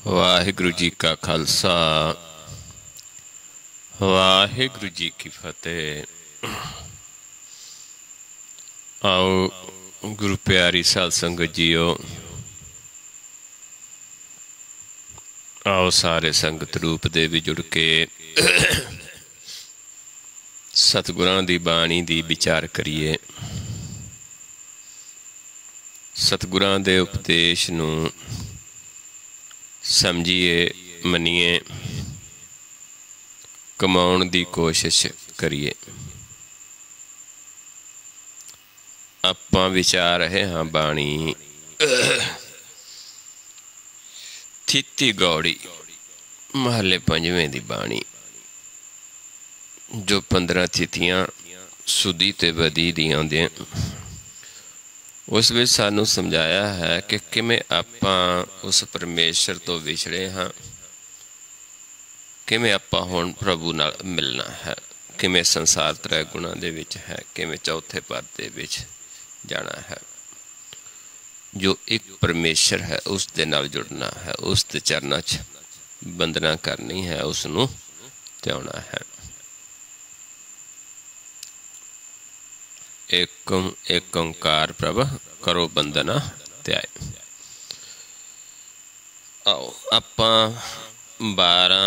वाहिगुरु जी का खालसा वाहिगुरु जी की फतेह। आओ गुरु प्यारी साध संगत जीओ, आओ सारे संगत रूप दे भी जुड़ के सतगुरां दी बाणी दी विचार करिए। सतगुरां दे उपदेश नूं समझिए, मनीए, कमाउण दी कोशिश करिए। आपां विचार रहे हाँ बाणी थीती गौड़ी महले पंजवें दी बाणी, जो 15 तिथियां सुधी ते बदी दी आउंदियां। उस विच सानू समझाया है कि किवें आपां उस परमेश्वर तो विछड़े हाँ, किवें आपां हुण प्रभु नाल मिलना है, किवें संसार त्रै गुणां दे विच है, किवें चौथे पद दे विच जाना है। जो एक परमेश्वर है उस दे नाल जुड़ना है, उस दे चरनां च बंदना करनी है, उसनूं त्याउणा है। एकम एक ओंकार प्रभ करो बंदना त्याय। आओ आपां 12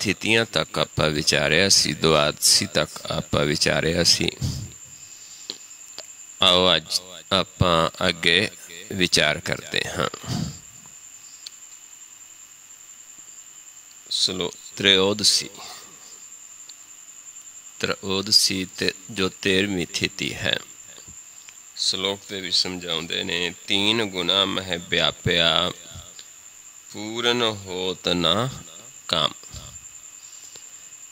तिथियां तक आपां विचारिया सी, द्वादशी तक आपां विचारिया सी। आओ अज आपां अगे विचार करते हाँ। श्लोक त्रयोदशी ते जो 13वीं तिथि है। श्लोक के भी समझाते ने, 3 गुना मह व्याप्या पूरन होत ना काम।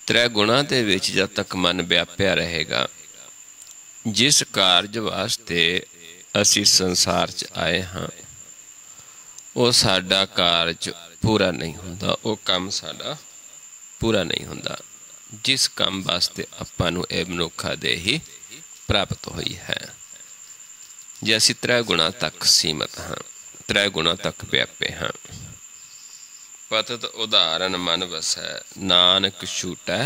3 गुणा दे विच जब तक मन व्याप्या रहेगा, जिस कारज वास्ते असी संसार च आए हाँ, वो साडा कारज पूरा नहीं हुंदा, वो काम साडा पूरा नहीं हुंदा। जिस काम वास्ते आपां नूं इह मनुखा देही प्राप्त हुई है, जे असी 3 गुणा तक सीमित हाँ, 3 गुणा तक व्यापे हाँ। पतत उदाहरण मन वसै, नानक छूटै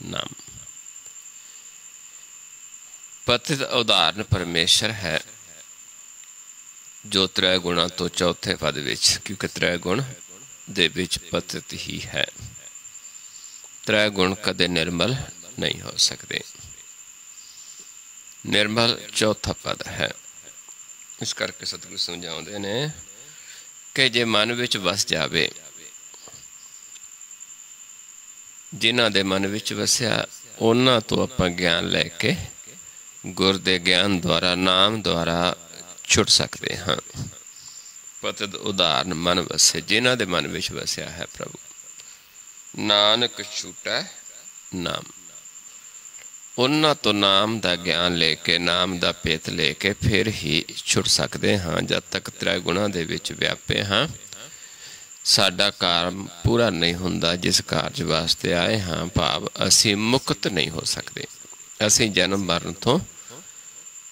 नाम। पतित उदाहरण परमेश्वर है, जो 3 गुणा तो चौथे पद विच, क्योंकि 3 गुण दे विच पतित ही है। 3 गुण कदे निर्मल नहीं हो सकते। निर्मल चौथा पद है। इस करके सतगुरु समझाते ने कि जे मन विच वस जावे, जिन्हां दे मन विच वसिया उन्हां तो आपां ज्ञान लैके गुर दे ज्ञान द्वारा, नाम द्वारा छुट सकते हाँ। पतित उदाहरण मन वसे, जिन्हां दे मन विच वसिया है प्रभु। नानक छूटै नाम, उन्हां तो नाम दा ज्ञान लेके, नाम दा पेत लेके फिर ही छुट सकते हाँ। जब तक 3 गुणा दे विच व्यापे हाँ, साडा काम पूरा नहीं हुंदा। जिस कारज वास्ते आए हाँ, भाव असी मुक्त नहीं हो सकते, असी जन्म मरण तो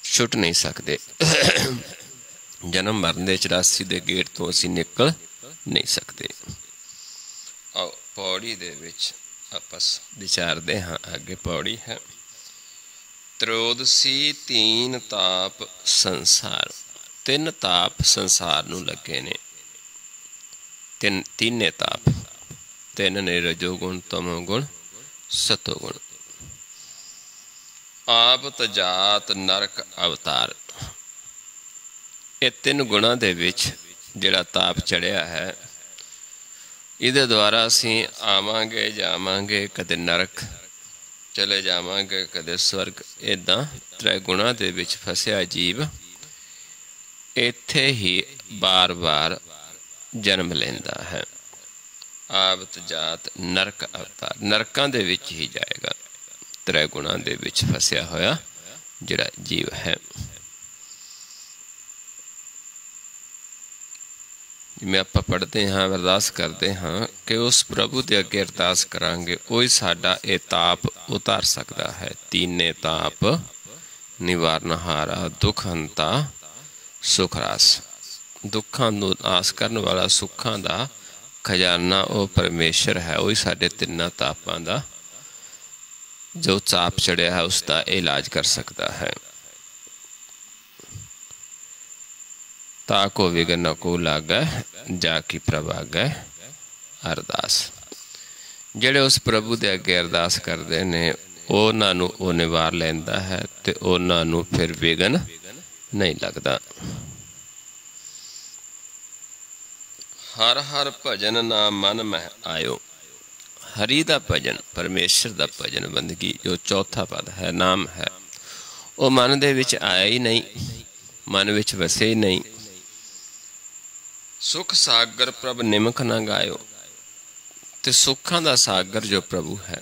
छुट नहीं सकते। जन्म मरण दे 84 दे गेट तो असी निकल नहीं सकते। आओ पौड़ी दे विच आपस विचारते हाँ। आगे पौड़ी है, त्रयोदशी 3 ताप संसार। 3 ताप संसार नूं लगे ने। तीने ताप, 3 ने रजोगुण, तमोगुण, सतोगुण। आपत जात नरक अवतार। ये 3 गुणा दे विच जिहड़ा ताप चढ़िया है, इहदे द्वारा असी आवांगे जावांगे, कदे नरक चले जावांगे, कदे स्वर्ग। इदां 3 गुणा दे विच फसिया जीव इत्थे ही बार बार जन्म लेंदा है। आबत जात नरक अवतार, नरकां दे विच ही जाएगा। 3 गुणा दे विच फसिया होया जिहड़ा जीव है। जिवें आपां पढ़ते हाँ, अरदास करते हाँ कि उस प्रभु दे अगे अरदास करांगे, ओही साडा ये ताप उतार सकता है। 3 ताप निवारणहारा, दुख हंता सुख रास। दुखां नूं नाश करन वाला, सुखां दा खजाना वो परमेश्वर है, वही साढ़े तिना तापां दा जो चाप चढ़िया है उसका इलाज कर सकता है। ताको विघन न को लागै जाकी प्रभ आगै अरदास। ਜਿਹੜੇ उस प्रभु ਦੇ ਅੱਗੇ अरदास ਕਰਦੇ ਨੇ ਉਹਨਾਂ ਨੂੰ ਉਹ ਨਿਵਾਰ ਲੈਂਦਾ ਹੈ ਤੇ ਉਹਨਾਂ ਨੂੰ ਫਿਰ ਵਿਘਨ नहीं लगता। हर हर भजन नाम मन मह आयो। हरि का भजन, परमेश्वर का भजन बंदगी जो चौथा पद है, नाम है, वो मन दे विच आया ही नहीं, मन विच वसे ही नहीं। सुख सागर प्रभ निमक ना गायो। ते सुखां दा सागर जो प्रभु है,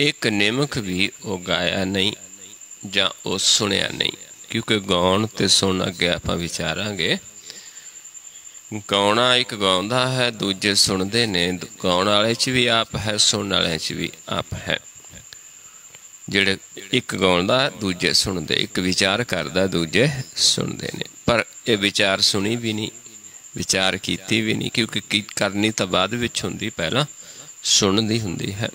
एक निमक भी वो गाया नहीं जां वो सुनिया नहीं। क्योंकि गाउण ते सुन अगे आपां विचारांगे। गाउणा एक गाउंदा है, दूजे सुनते ने। गाउण वाले च भी आप है, सुनने वाले च भी आप है। जिहड़े एक गाउंदा दूजे सुनते, एक विचार करदा दूजे सुनते ने। पर ये विचार सुनी भी नहीं, विचार कीती भी नहीं, क्योंकि करनी तो बाद विच हुंदी, पहला सुनदी हुंदी है।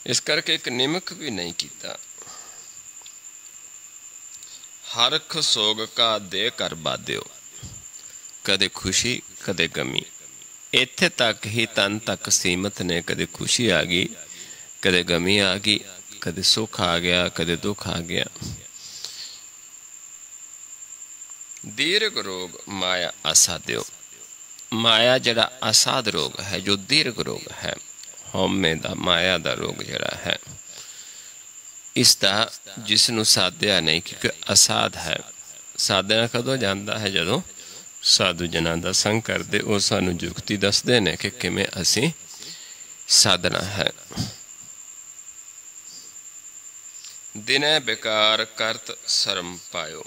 इस करके एक निमक भी नहीं कीता। हरख सोग का दे कर बाध्यो। कदे खुशी कदे गमी, इत्थे तक ही तन तक सीमित ने। कदे खुशी आ गई, कदे गमी आ गई, कदे सुख आ गया, कदे दुख आ गया। दीर्घ रोग माया असाध्यो। माया जड़ा असाध रोग है, जो दीर्घ रोग है, हौमे दा माया दा रोग जड़ा है, इसका जिसनों साध्या नहीं, क्योंकि असाध है। साधना कदों जाता है, जदों साधु जना का संग करते, वो सानू जुगती दसते हैं कि किमें असी साधना है। दिने बेकार करत शर्म पायो।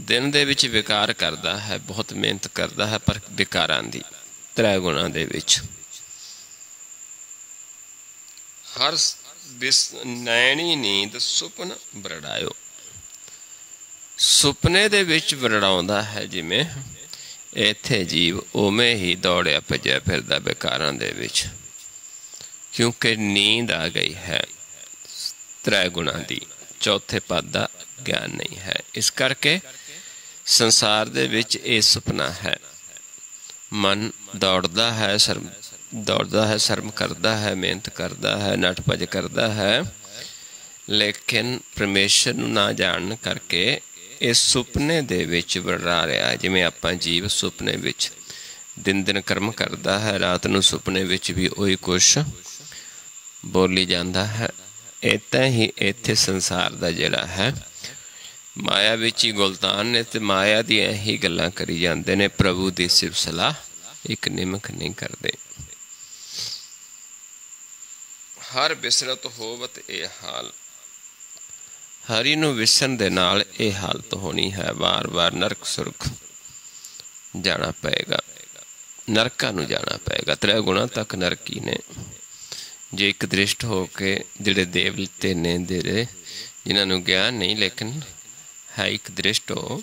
दिन दे विच बेकार करता है, बहुत मेहनत करता है, पर बेकारां दी त्रै गुणा दे विच। हर नैनी नींद सुपन बरड़ायो। सुपने दे विच बरड़ाउंदा है, जिमें इत्थे जीव उवें ही दौड़िया भज्या फिरदा बेकारां दे विच, क्योंकि नींद आ गई है त्रै गुणा दी। चौथे पद दा ज्ञान नहीं है। इस करके संसार दे विच ये सुपना है। मन दौड़दा है, शर्म करता है, मेहनत करता है, नट भज करता है, लेकिन परमेश्वर नूं ना जान करके इस सुपने दे विच बड़ा रहा है। जिवें आपां जीव सुपने विच दिन दिन कर्म करता है, रात नूं सुपने विच भी उही कुछ बोली जाता है। इत्तां ही इत्थे संसार दा जिहड़ा है माया विच ही गुलतान ने, ते माया दीआं ही गल्लां करी जांदे ने। प्रभु दी सिफ़त सलाह एक निमक नहीं करते। हर बिसरत होवत ए हाल। हरि नूं विसरन दे नाल ये हालत होनी है। बार बार नरक सुरख जाना पएगा, नरकां नूं जाना पएगा। त्रै गुणा तक नरकी ने। जे एक दृष्ट हो के जिहड़े देवते ने, जिन्हां नूं ज्ञान नहीं लेकिन है एक दृष्ट हो,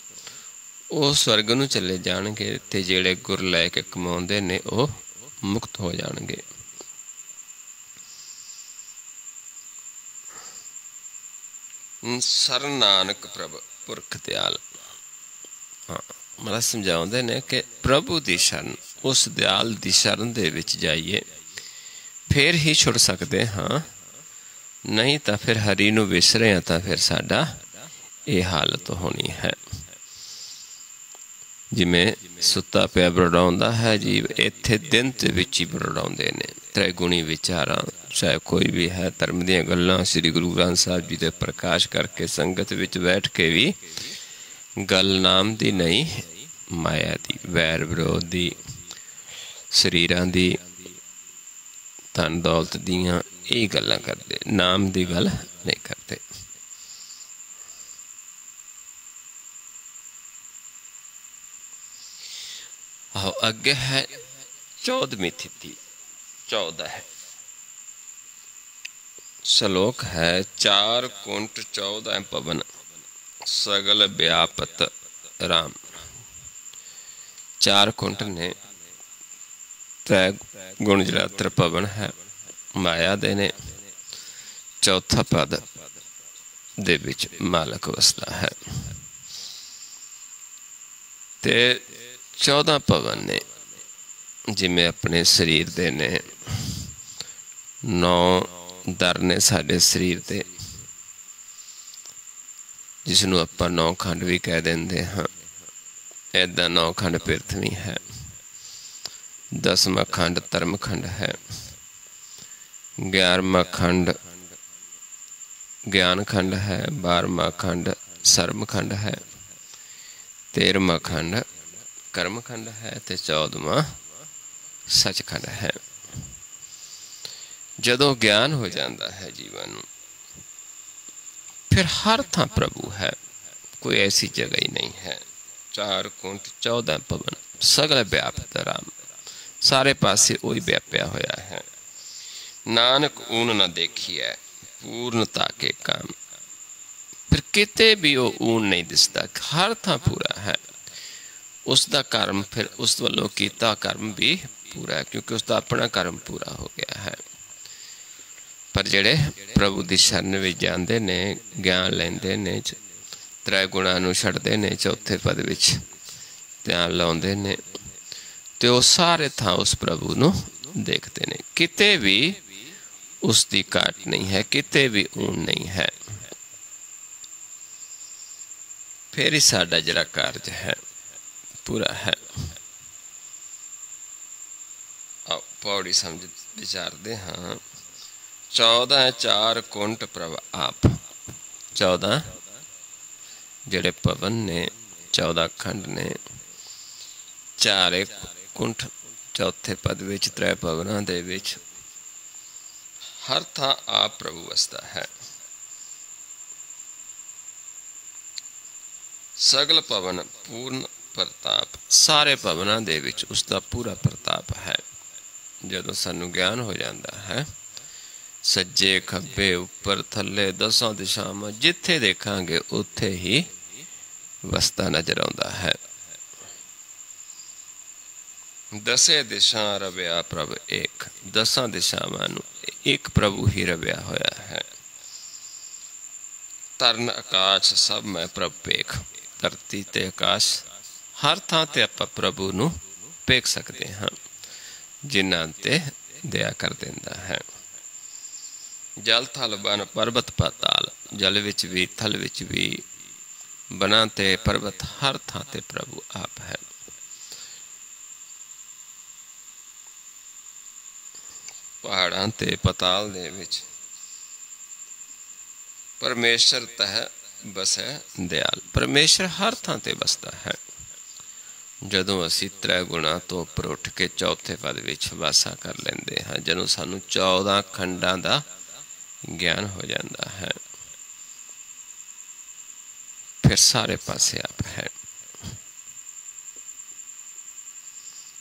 वो स्वर्ग नूं चले जाणगे, ते जिहड़े गुर लै के कमाउंदे ने वो मुक्त हो जाणगे। सर नानक प्रभ पुरख दयाल। हाँ, मतलब समझाते ने कि प्रभु की शरण, उस दयाल की शरण दे विच जाइए, फिर ही छुड़ सकते हाँ। नहीं तो फिर हरि नूं विसरे हैं, तो फिर साडा ये हालत होनी है। जिमें सुता पिया बरड़ाउंदा है जीव, इत्थे दिन ते विच ही बरड़ाउंदे ने। त्रैगुणी विचारां, चाहे कोई भी है, धर्म दीआं गल्लां श्री गुरु ग्रंथ साहिब जी दे प्रकाश करके संगत विच बैठ के भी गल नाम दी नहीं, माया दी, वैर विरोध दी, शरीरां दी, धन दौलत दीआं यही गल्लां करदे, नाम दी गल नहीं करते। आओ अगे है 14वीं तिथि। 14 है श्लोक है। 4 कुंट 14 पवन, सगल व्यापत राम। 4 कुंट ने, त्रै गुण जिहड़ा त्रिभुवन है माया दे ने। चौथा पद दे विच मालक वसदा है। ते 14 भवन ने जिमें अपने शरीर दे ने 9 दर ने साडे शरीर दे, जिसनों आपां 9 खंड भी कह देंदे हाँ। ऐदा 9 खंड पृथ्वी है, 10वां खंड धर्म खंड है, 11वां खंड ज्ञान खंड है, 12वां खंड सर्म खंड है, 13वां खंड कर्म खंड है, ते 14वां सचखंड है। जदों ज्ञान हो जाता है जीवन नूं, फिर हर थां प्रभु है, कोई ऐसी जगह ही नहीं है। 4 कुंठ 14 भवन सगल व्यापत राम, सारे पासे वही व्याप्या होया है। नानक ऊन न देखिए पूर्णता के काम, फिर किते भी वो ऊन नहीं दिसदा, हर थां पूरा है। उसका कर्म फिर उस वालों कीता कर्म भी पूरा है, क्योंकि उसका अपना कर्म पूरा हो गया है। पर जेड़े प्रभु की शरण विच जांदे ने, ज्ञान लैंदे ने, त्रै गुणां नूं छड्डदे ने, चौथे पद विच ध्यान लाउंदे ने, ते वो सारे थां उस प्रभु नूं देखते ने। किते भी उसकी घाट नहीं है, किते भी ऊन नहीं है। फिर ही साडा जिहड़ा कारज है पूरा है। आओ पौड़ी समझ विचारते हाँ। 14 4 कुंठ प्रभ आप, 14 जेड़े भवन ने, 14 खंड ने, 4 कुंठ चौथे पद विच, 3 भवनां दे विच हर थां आप प्रभु वसदा है। सगल भवन पूर्ण प्रताप, सारे भवनां दे विच उसका पूरा प्रताप है। जदों सानू ज्ञान हो जाता है, सज्जे खब्बे उपर थले 10 दिशावां जिथे देखांगे उत्थे ही वसदा नजर आउंदा है। 10 दिशा रव्या प्रभ एक, 10 दिशावां नूं एक प्रभु ही रव्या होया है। तरन आकाश सब मैं प्रभ पेख, धरती ते आकाश हर थां ते आपां प्रभु नूं पेख सकते हाँ, जिन्हां ते दया कर देंदा है। जल थल बन पर्वत पाताल, जल विच भी थल विच भी, बना ते पर्वत हर थां ते प्रभु आप है। पहाड़ां ते पताल दे विच परमेश्वर तह बसै दयाल, परमेश्वर हर थां ते बसदा है। जदों असीं 3 गुणां तो उपर उठ के चौथे पद विच वासा कर लैंदे हाँ, जदों सानू 14 खंडां दा ज्ञान हो जाता है, फिर सारे पासे आप है।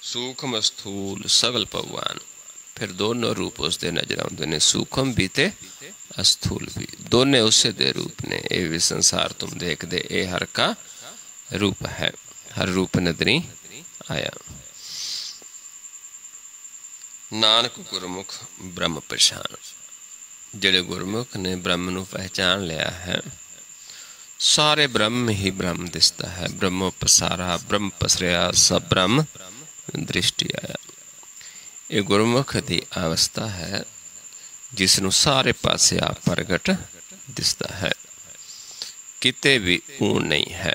सूक्ष्म स्थूल सगल भगवान, फिर दोनों रूप उसके नजर आते हैं, सूक्ष्म भी ते अस्थूल भी, दोने उसे दे रूप ने। ये भी संसार तुम देख दे, ये हर का रूप है, हर रूप नदरी आया। नानक गुरमुख ब्रह्म पहचान, जेड़े गुरमुख ने ब्रह्म नूं पहचान लिया है, सारे ब्रह्म ही ब्रह्म दिसता है। ब्रह्मो पसारा ब्रह्म पसरिया, सब ब्रह्म दृष्टि आया। ये गुरमुख की अवस्था है, जिसनों सारे पासे आप प्रगट दिसता है, किते भी ऊन नहीं है।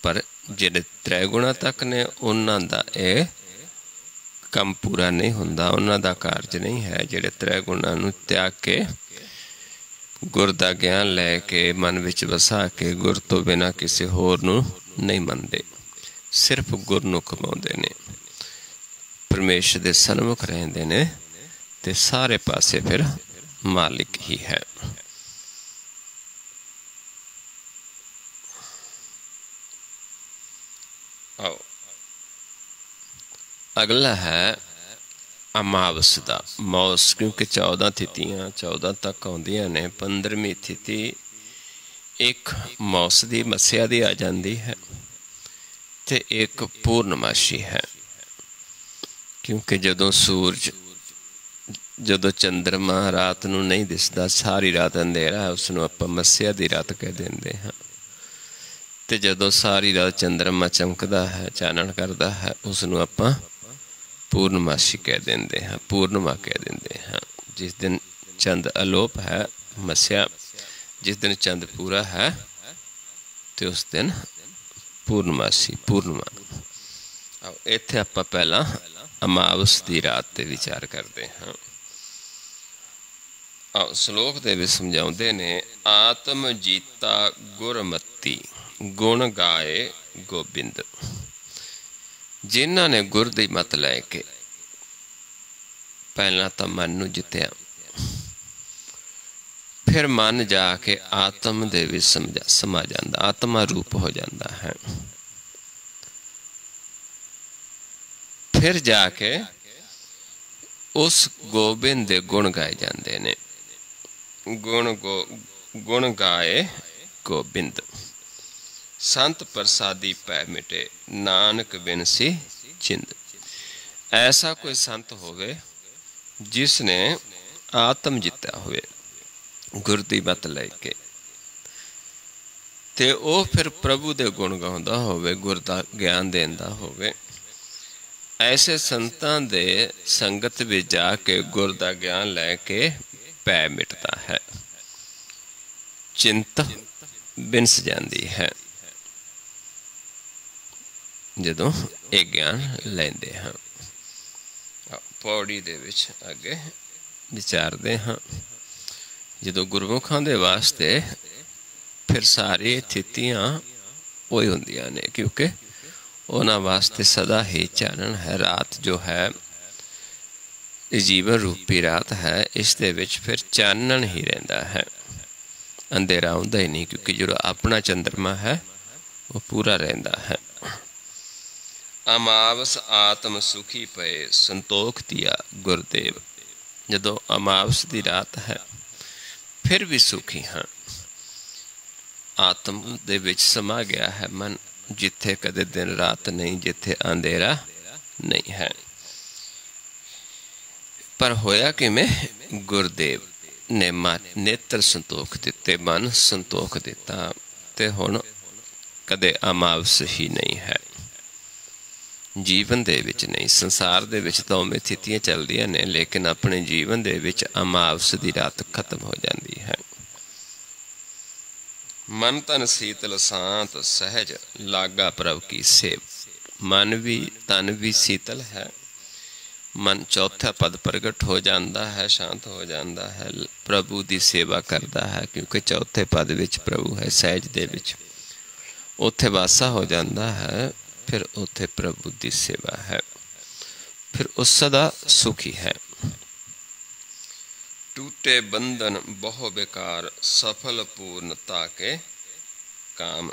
पर जेड़े 3 गुणा तक ने, उन्हां दा ये काम पूरा नहीं हुंदा, उन्हां दा कारज नहीं है। जेड़े 3 गुणा नूं त्याग के गुर दा ज्ञान लैके मन विच वसा के गुर तो बिना किसी होर नूं नहीं मनदे, सिर्फ गुर नूं कमाउंदे ने, परमेश्वर दे सन्मुख रहिंदे ने, ते सारे पासे फिर मालिक ही है। आओ अगला है अमावस का मौस, क्योंकि 14 तिथियां 14 तक आउंदियां ने। 15वीं तिथि एक मौस की मस्या की आ जाती है, ते एक पूर्णमाशी है। क्योंकि ਜਦੋਂ ਚੰਦਰਮਾ ਰਾਤ ਨੂੰ ਨਹੀਂ ਦਿਸਦਾ, ਸਾਰੀ ਰਾਤ ਅੰਧੇਰਾ, ਉਸ ਨੂੰ ਆਪਾਂ ਮੱਸਿਆ ਦੀ ਰਾਤ ਕਹਿ ਦਿੰਦੇ ਹਾਂ। ਤੇ ਜਦੋਂ ਸਾਰੀ ਰਾਤ ਚੰਦਰਮਾ ਚਮਕਦਾ ਹੈ, ਚਾਨਣ ਕਰਦਾ ਹੈ, ਉਸ ਨੂੰ ਆਪਾਂ ਪੂਰਨਮਾਸ਼ੀ ਕਹਿ ਦਿੰਦੇ ਹਾਂ, ਪੂਰਨਿਮਾ ਕਹਿ ਦਿੰਦੇ ਹਾਂ। ਜਿਸ ਦਿਨ ਚੰਦ ਅਲੋਪ ਹੈ, ਮੱਸਿਆ, ਜਿਸ ਦਿਨ ਚੰਦ ਪੂਰਾ ਹੈ, ਤੇ ਉਸ ਦਿਨ ਪੂਰਨਮਾਸ਼ੀ, ਪੂਰਨਿਮਾ। ਇੱਥੇ ਆਪਾਂ ਪਹਿਲਾਂ ਅਮਾਵਸ ਦੀ ਰਾਤ 'ਤੇ ਵਿਚਾਰ ਕਰਦੇ ਹਾਂ। ਸਲੋਕ ਦੇ ਵਿੱਚ ਸਮਝਾਉਂਦੇ ਨੇ, ਆਤਮ ਜੀਤਾ ਗੁਰਮਤੀ ਗੁਣ ਗਾਏ ਗੋਬਿੰਦ। ਜਿਨ੍ਹਾਂ ਨੇ ਗੁਰ ਦੀ ਮੱਤ ਲੈ ਕੇ ਪਹਿਲਾਂ ਤਾਂ ਮਨ ਨੂੰ ਜਿੱਤਿਆ, ਫਿਰ ਮਨ ਜਾ ਕੇ ਆਤਮ ਦੇ ਵਿੱਚ ਸਮਾ ਜਾਂਦਾ, ਆਤਮਾ ਰੂਪ ਹੋ ਜਾਂਦਾ ਹੈ। ਫਿਰ ਜਾ ਕੇ ਉਸ ਗੋਬਿੰਦ ਦੇ ਗੁਣ ਗਾਏ ਜਾਂਦੇ ਨੇ। ਗੁਣ ਗਾਏ ਗੋਬਿੰਦ। ਸੰਤ ਪ੍ਰਸਾਦੀ ਪੈ ਮਿਟੇ, ਨਾਨਕ ਬਿਨਸੀ ਚਿੰਦ। ਐਸਾ ਕੋਈ ਸੰਤ ਹੋਵੇ ਜਿਸ ਨੇ ਆਤਮ ਜਿੱਤਿਆ ਹੋਵੇ ਗੁਰ ਦੀ ਮੱਤ ਲੈ ਕੇ, ਤੇ ਉਹ ਫਿਰ ਪ੍ਰਭੂ ਦੇ ਗੁਣ ਗਾਉਂਦਾ ਹੋਵੇ, ਗੁਰ ਦਾ ਗਿਆਨ ਦਿੰਦਾ ਹੋਵੇ। ਐਸੇ ਸੰਤਾਂ ਦੇ ਸੰਗਤ ਵਿੱਚ ਜਾ ਕੇ ਗੁਰ ਦਾ ਗਿਆਨ ਲੈ ਕੇ ਪੈ ਮਿਟਦਾ ਹੈ, ਚਿੰਤ ਬਿਨਸ ਜਾਂਦੀ ਹੈ ਜਦੋਂ ਇਹ ਗਿਆਨ ਲੈਂਦੇ ਹਾਂ। ਪੌੜੀ ਦੇ ਵਿੱਚ ਅੱਗੇ ਵਿਚਾਰਦੇ ਹਾਂ। ਜਦੋਂ ਗੁਰਮੁਖਾਂ ਦੇ ਵਾਸਤੇ ਫਿਰ ਸਾਰੀ ਸਥਿਤੀਆਂ ਉਹੀ ਹੁੰਦੀਆਂ ਨੇ, ਕਿਉਂਕਿ ਉਹਨਾਂ ਵਾਸਤੇ ਸਦਾ ਹੀ ਚਾਨਣ ਹੈ। ਰਾਤ ਜੋ ਹੈ ਇਹ ਜੀਵਨ ਰੂਪੀ ਰਾਤ ਹੈ, ਇਸ ਦੇ ਵਿੱਚ ਫਿਰ ਚਾਨਣ ਹੀ ਰਹਿੰਦਾ ਹੈ, ਅੰਧੇਰਾ ਆਉਂਦਾ ਹੀ ਨਹੀਂ, ਕਿਉਂਕਿ ਜਿਹੜਾ ਆਪਣਾ ਚੰਦਰਮਾ ਹੈ ਉਹ ਪੂਰਾ ਰਹਿੰਦਾ ਹੈ। ਅਮਾਵਸ ਆਤਮ ਸੁਖੀ ਪਏ, ਸੰਤੋਖ ਦੀਆ ਗੁਰਦੇਵ। ਜਦੋਂ ਅਮਾਵਸ ਦੀ ਰਾਤ ਹੈ ਫਿਰ ਵੀ ਸੁਖੀ ਹਾਂ, ਆਤਮ ਦੇ ਵਿੱਚ ਸਮਾ ਗਿਆ ਹੈ ਮਨ, ਜਿੱਥੇ ਕਦੇ ਦਿਨ ਰਾਤ ਨਹੀਂ, ਜਿੱਥੇ ਅੰਧੇਰਾ ਨਹੀਂ ਹੈ। ਪਰ ਹੋਇਆ ਕਿਵੇਂ? ਗੁਰਦੇਵ ਨੇ ਨੇਤਰ ਸੰਤੋਖ ਦਿੱਤੇ, ਮਨ ਸੰਤੋਖ ਦਿੱਤਾ, ਤੇ ਹੁਣ ਕਦੇ ਅਮਾਵਸ ਹੀ ਨਹੀਂ ਹੈ ਜੀਵਨ ਦੇ ਵਿੱਚ। ਨਹੀਂ, ਸੰਸਾਰ ਦੇ ਵਿੱਚ ਤਾਂ ਉਵੇਂ ਸਥਿਤੀਆਂ ਚੱਲਦੀਆਂ ਨੇ, ਲੇਕਿਨ ਆਪਣੇ ਜੀਵਨ ਦੇ ਵਿੱਚ ਅਮਾਵਸ ਦੀ ਰਾਤ ਖਤਮ ਹੋ ਜਾਂਦੀ ਹੈ। ਮਨ ਤਨ ਸੀਤਲ ਸ਼ਾਂਤ ਸਹਿਜ, ਲਾਗਾ ਪ੍ਰਭ ਕੀ ਸੇਵ। ਮਨ ਵੀ ਤਨ ਵੀ ਸੀਤਲ ਹੈ, ਮਨ ਚੌਥਾ ਪਦ ਪ੍ਰਗਟ ਹੋ ਜਾਂਦਾ ਹੈ, ਸ਼ਾਂਤ ਹੋ ਜਾਂਦਾ ਹੈ, ਪ੍ਰਭੂ ਦੀ ਸੇਵਾ ਕਰਦਾ ਹੈ, ਕਿਉਂਕਿ ਚੌਥੇ ਪਦ ਵਿੱਚ ਪ੍ਰਭੂ ਹੈ, ਸਹਿਜ ਦੇ ਵਿੱਚ ਉੱਥੇ ਵਾਸਾ ਹੋ ਜਾਂਦਾ ਹੈ। ਫਿਰ ਉੱਥੇ ਪ੍ਰਭੂ ਦੀ ਸੇਵਾ ਹੈ, ਫਿਰ ਉਸ ਸਦਾ ਸੁਖੀ ਹੈ। ਟੂਟੇ ਬੰਧਨ ਬਹੁ ਬੇਕਾਰ, ਸਫਲ ਪੂਰਨਤਾ ਕੇ ਕਾਮ।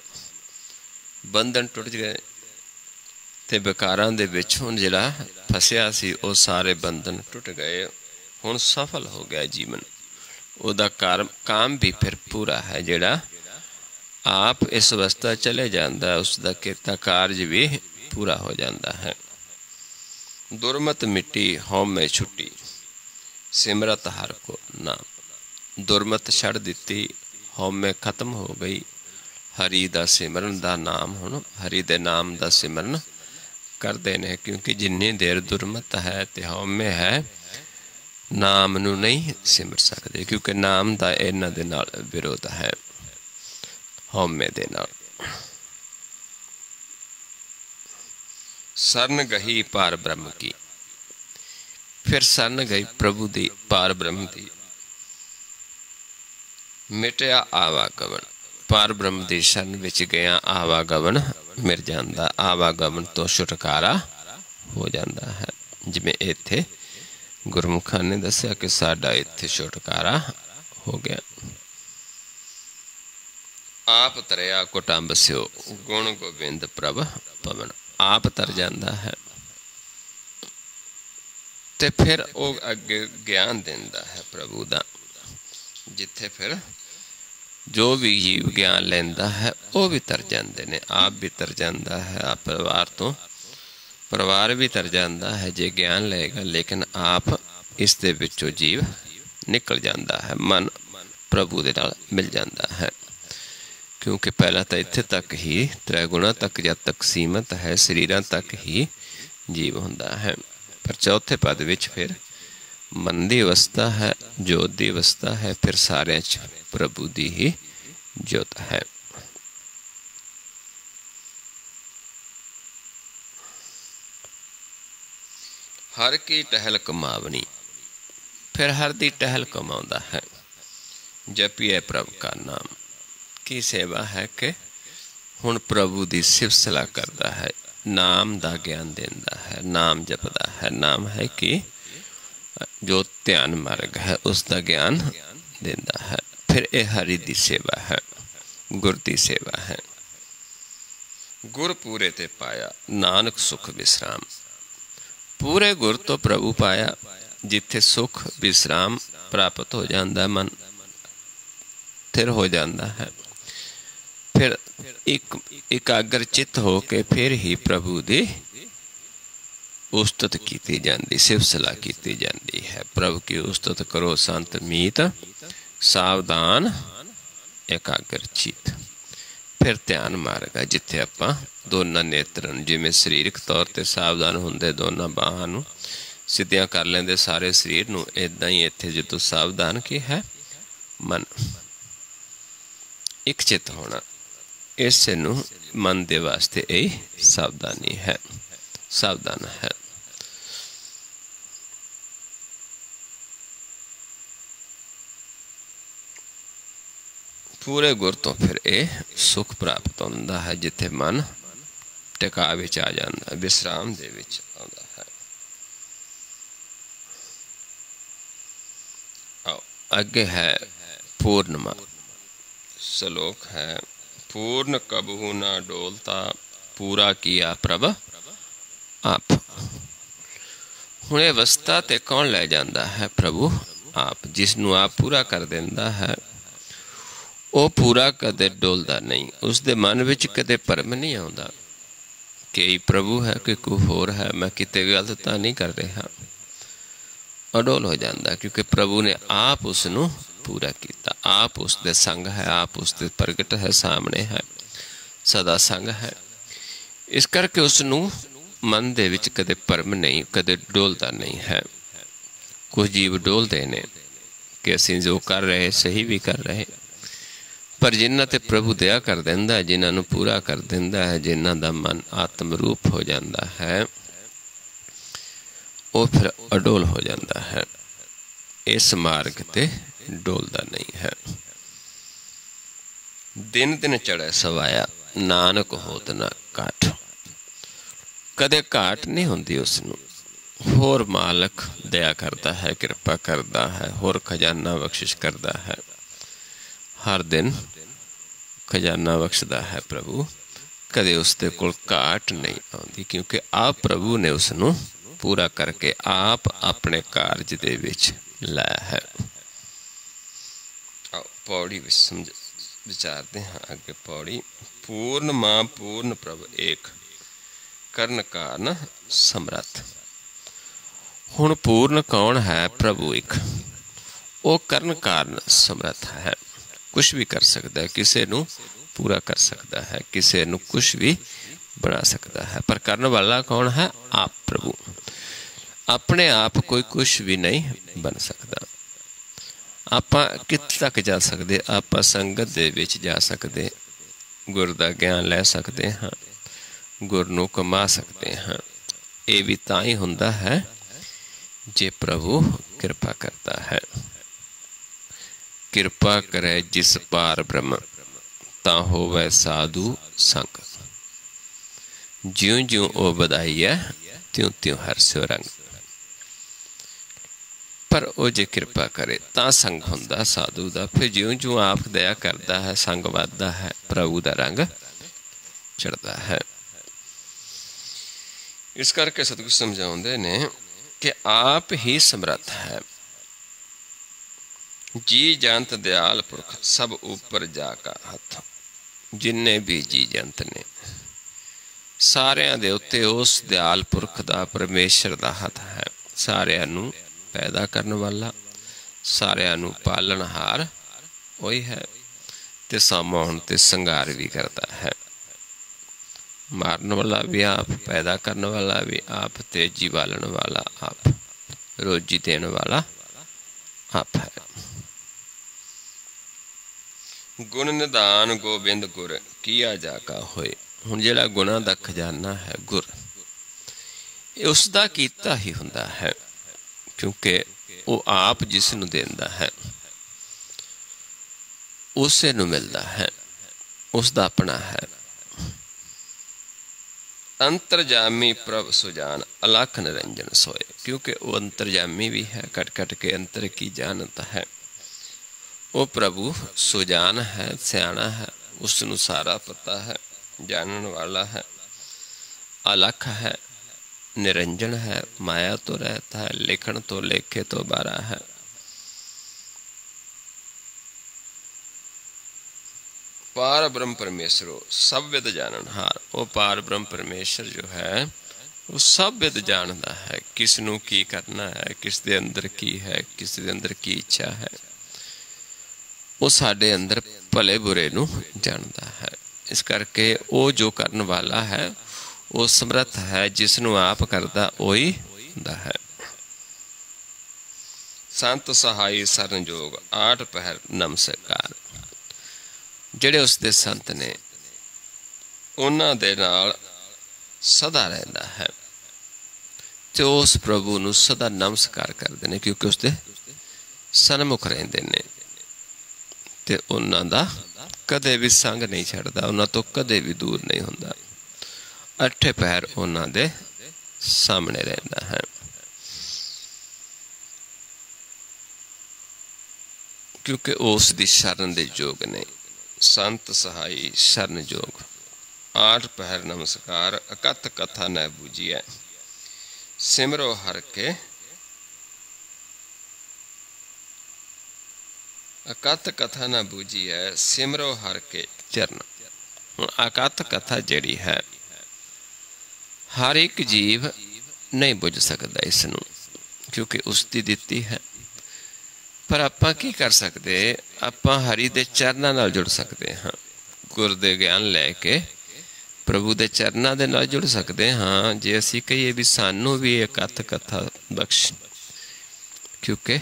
ਬੰਧਨ ਟੁੱਟ ਗਏ ਤੇ ਬੇਕਾਰਾਂ ਦੇ ਵਿੱਚ ਹੁਣ ਜਿਹੜਾ ਫਸਿਆ ਸੀ ਉਹ ਸਾਰੇ ਬੰਧਨ ਟੁੱਟ ਗਏ, ਹੁਣ ਸਫਲ ਹੋ ਗਿਆ ਜੀਵਨ। ਉਹਦਾ ਕਾਮ ਵੀ ਫਿਰ ਪੂਰਾ ਹੈ, ਜਿਹੜਾ ਆਪ ਇਸ ਅਵਸਥਾ ਚਲੇ ਜਾਂਦਾ, ਉਸ ਦਾ ਕੀਤਾ ਕਾਰਜ ਵੀ ਪੂਰਾ ਹੋ ਜਾਂਦਾ ਹੈ। ਦੁਰਮਤ ਮਿੱਟੀ ਹਉਮੈ ਛੁੱਟੀ, ਸਿਮਰਤ ਹਰ ਕੋ ਨਾਮ। ਦੁਰਮਤ ਛੱਡ ਦਿੱਤੀ, ਹਉਮੈ ਖਤਮ ਹੋ ਗਈ, ਹਰੀ ਦਾ ਸਿਮਰਨ ਦਾ ਨਾਮ, ਹੁਣ ਹਰੀ ਦੇ ਨਾਮ ਦਾ ਸਿਮਰਨ ਕਰਦੇ ਨੇ, ਕਿਉਂਕਿ ਜਿੰਨੀ ਦੇਰ ਦੁਰਮਤ ਹੈ ਤੇ ਹਉਮੈ ਹੈ, ਨਾਮ ਨੂੰ ਨਹੀਂ ਸਿਮਰ ਸਕਦੇ, ਕਿਉਂਕਿ ਨਾਮ ਦਾ ਇਹਨਾਂ ਦੇ ਨਾਲ ਵਿਰੋਧ ਹੈ, ਹਉਮੈ ਦੇ ਨਾਲ। ਸਰਨ ਗਈ ਪਾਰ ਬ੍ਰਹਮ ਕੀ। ਫਿਰ ਸਰਨ ਗਈ ਪ੍ਰਭੂ ਦੀ, ਪਾਰ ਬ੍ਰਹਮ ਦੀ। ਮਿਟਿਆ ਆਵਾਗਮਨ, ਪਾਰ ਬ੍ਰਹਮ ਦੀ ਸ਼ਰਨ ਵਿੱਚ ਗਿਆ ਆਵਾਗਮਨ ਮਿਟ ਜਾਂਦਾ, ਆਵਾਗਮਨ ਤੋਂ ਛੁਟਕਾਰਾ ਹੋ ਜਾਂਦਾ ਹੈ। ਜਿਵੇਂ ਇੱਥੇ ਗੁਰਮੁਖਾਂ ਨੇ ਦੱਸਿਆ ਕਿ ਸਾਡਾ ਇੱਥੇ ਛੁਟਕਾਰਾ ਹੋ ਗਿਆ। ਆਪ ਤਰਿਆ ਕੁਟੰਬ ਸਿਓ, ਗੁਣ ਗੋਬਿੰਦ ਪ੍ਰਭ ਪਵਨ। ਆਪ ਤਰ ਜਾਂਦਾ ਹੈ ਤੇ ਫਿਰ ਉਹ ਅੱਗੇ ਗਿਆਨ ਦਿੰਦਾ ਹੈ ਪ੍ਰਭੂ ਦਾ, ਜਿੱਥੇ ਫਿਰ ਜੋ ਵੀ ਜੀਵ ਗਿਆਨ ਲੈਂਦਾ ਹੈ ਉਹ ਵੀ ਤਰ ਜਾਂਦੇ ਨੇ, ਆਪ ਵੀ ਤਰ ਜਾਂਦਾ ਹੈ, ਆਪ ਪਰਿਵਾਰ ਤੋਂ परिवार भी तर जाता है जे ज्ञान लेगा, लेकिन आप इस दे विचों जीव निकल जाता है, मन प्रभु दे नाल मिल जाता है। क्योंकि पहला तो इत्थे तक ही त्रैगुणा तक जब तक सीमित है, शरीरां तक ही जीव हुंदा है। पर चौथे पद विच फिर मन की अवस्था है, जोत की अवस्था है, फिर सारे प्रभु की ही जोत है। हर की टहल कमावनी, फिर हर दी टहल कमाउंदा है। जपिए प्रभु का नाम की सेवा है कि हुण प्रभु की सिफ सलाह करता है, नाम का ज्ञान देंदा है, नाम जपदा है। नाम है कि जो ध्यान मार्ग है उसका ज्ञान देंदा है। फिर यह हरि की सेवा है, गुर की सेवा है। गुर पूरे ते पाया नानक सुख विश्राम, पूरे गुर तो प्रभु पाया जिथे सुख विश्राम प्राप्त हो जाता, मन स्थिर हो जाता है। फिर एकाग्र चित्त हो के फिर ही प्रभु की उस्तत की जाती, सिफ सलाह की जाती है। प्रभु की उस्तत करो संत मीत, सावधान एकाग्र चित। फिर ध्यान मार्ग है जिथे आपां दोनों नेत्रन, जिमें शरीरक तौर पर सावधान होंदे दोनों बाहां नूं सीधियां कर लेंदे सारे शरीर नूं, इदां ही इत्थे जदों सावधान की है मन एक चित होना, इस नूं मन दे वास्ते यही सावधानी है, सावधान है। पूरे गुर तो फिर यह सुख प्राप्त होता है जिथे मन टिका विच आ जाता, विश्राम दे विच आउंदा है। आओ अगे है पूर्णमा श्लोक है। पूर्ण कबहू ना डोलता, पूरा किया प्रभ आप। हुण अवस्था ते कौन ले जाता है? प्रभु आप। जिसनों आप पूरा कर देंदा है वो पूरा कदे डोलदा नहीं, उसके मन विच कदे भरम नहीं आउंदा कि प्रभु है कि कोई होर है, मैं किते गलत तां नहीं कर रहा। अडोल हो जाता क्योंकि प्रभु ने आप उसनों पूरा किया, आप उसके संग है, आप उसके प्रगट है, सामने है, सदा संग है। इस करके उसनों मन दे विच कदे भरम नहीं, कदे डोलता नहीं है। कुछ जीव डोलते ने कि असीं जो कर रहे सही भी कर रहे, पर जिन्हां ते प्रभु दया कर देंदा, जिन्हां नूं पूरा कर देंदा है, जिन्हां दा मन आत्म रूप हो जाता है, वो फिर अडोल हो जाता है। इस मार्ग ते डोलता नहीं है। दिन दिन चढ़े सवाया, नानक होत ना घाट। कदे घाट नहीं होंदी उसनूं। होर मालक दया करता है, कृपा करता है, होर खजाना बख्शिश करता है। हर दिन खजाना बख्शदा है प्रभु, कदे उसके कोल घाट नहीं आउंदी, क्योंकि आप प्रभु ने उसनूं पूरा करके आप अपने कारज दे विच लाया है। आओ पौड़ी समझ विचारते हैं आगे। पौड़ी। पूर्ण मां पूर्ण प्रभ एक, करण कारण समर्थ। हुण पूर्ण कौन है? प्रभु एक। वो करण कारण समर्थ है, कुछ भी कर सकता है, किसी नूं पूरा कर सकता है, किसी नूं कुछ भी बना सकता है। पर करने वाला कौन है? आप प्रभु। अपने आप कोई कुछ भी नहीं बन सकता। आपां कित्थे तक जा सकते? आपां संगत दे विच जा सकते, गुर दा ज्ञान लै सकते हाँ, गुर नूं कमा सकते हाँ। ये भी तां ही हुंदा है जे प्रभु कृपा करता है। कृपा करे जिस पार ब्रह्म, तां होवे साधु संग। ज्यों ज्यों ओ बधाई है, त्यों त्यों हर्षो रंग। पर वो जे कृपा करे तां संग हुंदा साधु दा। फिर ज्यों ज्यों आप दया करता है, संग वधदा है, प्रभु दा रंग चढ़ता है। इस करके सतगुरु समझाउंदे ने कि आप ही समर्थ है। जी जंत दयाल पुरख, सब ऊपर जाका हथ। जिन्ने भी जी जंत ने ਸਾਰਿਆਂ ਦੇ ਉੱਤੇ ਉਸ ਦਿਆਲ ਪੁਰਖ ਦਾ, ਪਰਮੇਸ਼ਰ ਦਾ ਹੱਥ ਹੈ। ਸਾਰਿਆਂ ਨੂੰ ਪੈਦਾ ਕਰਨ ਵਾਲਾ, ਸਾਰਿਆਂ ਨੂੰ ਪਾਲਣਹਾਰ ਉਹੀ ਹੈ, ਤੇ ਸਾਂਭਣ ਤੇ ਸੰਘਾਰ ਵੀ ਕਰਦਾ ਹੈ। ਮਾਰਨ वाला भी आप, पैदा करने वाला भी आप, ते जी बालन वाला आप, रोजी देने वाला आप है। गुण निधान गोबिंद गुर किया जाका होए। हुण जिहड़ा गुणां दा खजाना है गुर, उसका कीता ही हुंदा है, क्योंकि वो आप जिस नूं देंदा है उसे नूं मिलदा है, उसका अपना है। अंतरजामी प्रभ सुजान अलख निरंजन सोए, क्योंकि वो अंतरजामी भी है, कट कट के अंतर की जानता है। वो प्रभु सुजान है, सियाणा है, उसनूं सारा पता है, जानन वाला है, अलख है, निरंजन है, माया तो रहता है, लिखण तो लेखे तो बारा है। पार ब्रह्म परमेश्वर सब विद जाननहार। वो पार ब्रह्म परमेश्वर जो है वो सब विद जानता है, किस नूं की करना है, किस दे अंदर की है, किस दे अंदर की इच्छा है। वो साडे अंदर भले बुरे नूं जानता है। इस करके वो जो करन वाला है वो समर्थ है, जिसनूं आप करदा ओही हुंदा है। संत सहाई सरन जोग 8 पहर नमस्कार। ਜਿਹੜੇ ਉਸਦੇ ਸੰਤ ਨੇ ਉਹਨਾਂ ਦੇ ਨਾਲ ਸਦਾ ਰਹਿੰਦਾ ਹੈ ਤੇ ਉਸ ਪ੍ਰਭੂ ਨੂੰ ਸਦਾ ਨਮਸਕਾਰ ਕਰਦੇ ਨੇ, ਕਿਉਂਕਿ ਉਸਦੇ ਸਨਮੁਖ ਰਹਿੰਦੇ ਨੇ ਤੇ ਉਹਨਾਂ ਦਾ ਕਦੇ ਵੀ ਸੰਗ ਨਹੀਂ ਛੱਡਦਾ, ਉਹਨਾਂ ਤੋਂ ਕਦੇ ਵੀ ਦੂਰ ਨਹੀਂ ਹੁੰਦਾ। 8 ਪਹਿਰ ਉਹਨਾਂ ਦੇ ਸਾਹਮਣੇ ਰਹਿੰਦਾ ਹੈ। क्योंकि उस दी शरण दे जोग ने। संत सहाई शरण जोग 8 पहर नमस्कार। अकथ कथा न बूझिए सिमरो हर के। अकथ कथा न बूझिए सिमरो हर के चरण। अकथ कथा जिहड़ी है हर एक जीव नहीं बुझ सकता इसनूं, क्योंकि उसकी दित्ती है। पर आपां की कर सकते, आपां हरि दे चरनां नाल जुड़ सकते हाँ। गुर दे ज्ञान लैके प्रभु दे चरनां दे नाल जुड़ सकते हाँ। जे असीं कहिए भी सानू भी एक अथ कथा बख्श, क्योंकि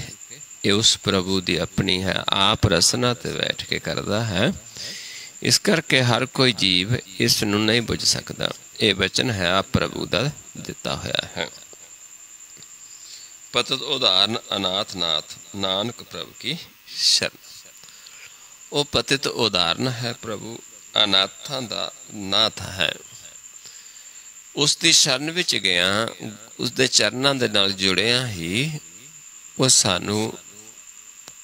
ये उस प्रभु दी अपनी है, आप रसना ते बैठ के करदा है। इस करके हर कोई जीव इस नूं नहीं बुझ सकता। ये वचन है आप प्रभु दा दिता होया है। पतत उदाहरण अनाथ नाथ नानक प्रभु की शरण। वो पतित उदाहरण है प्रभु अनाथां दा नाथ है। उसकी शरण विच गया, उसके चरनां दे नाल जुड़िया ही वो सानू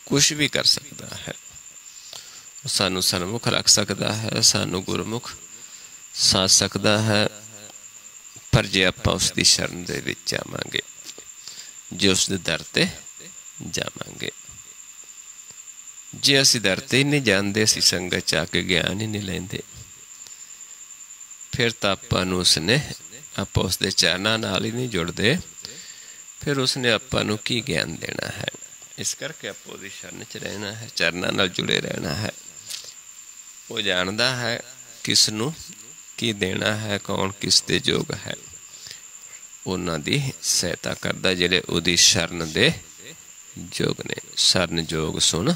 कुछ भी कर सकता है। सानू सन्मुख रख सकता है, सानू गुरमुख साध सकता है। पर जे आपां उसकी शरण दे विच जावांगे, जे उसके दर ते जावांगे। जे असीं दर ते ही नहीं जाते, असीं संगत च आके ज्ञान ही नहीं लेंदे, फिर तो आपां नूं उसने आपां उसदे चरनां नाल ही नहीं जुड़दे, फिर उसने आपां नूं की ज्ञान देना है। इस करके आपां उहदी शरण च रहना है, चरनां नाल जुड़े रहना है। वो जानदा है किस नूं की देना है, कौन किस दे योग है। उन्हां दी सहायता करदा जिहड़े उहदी शरण दे जोग ने। शरण जोग सुन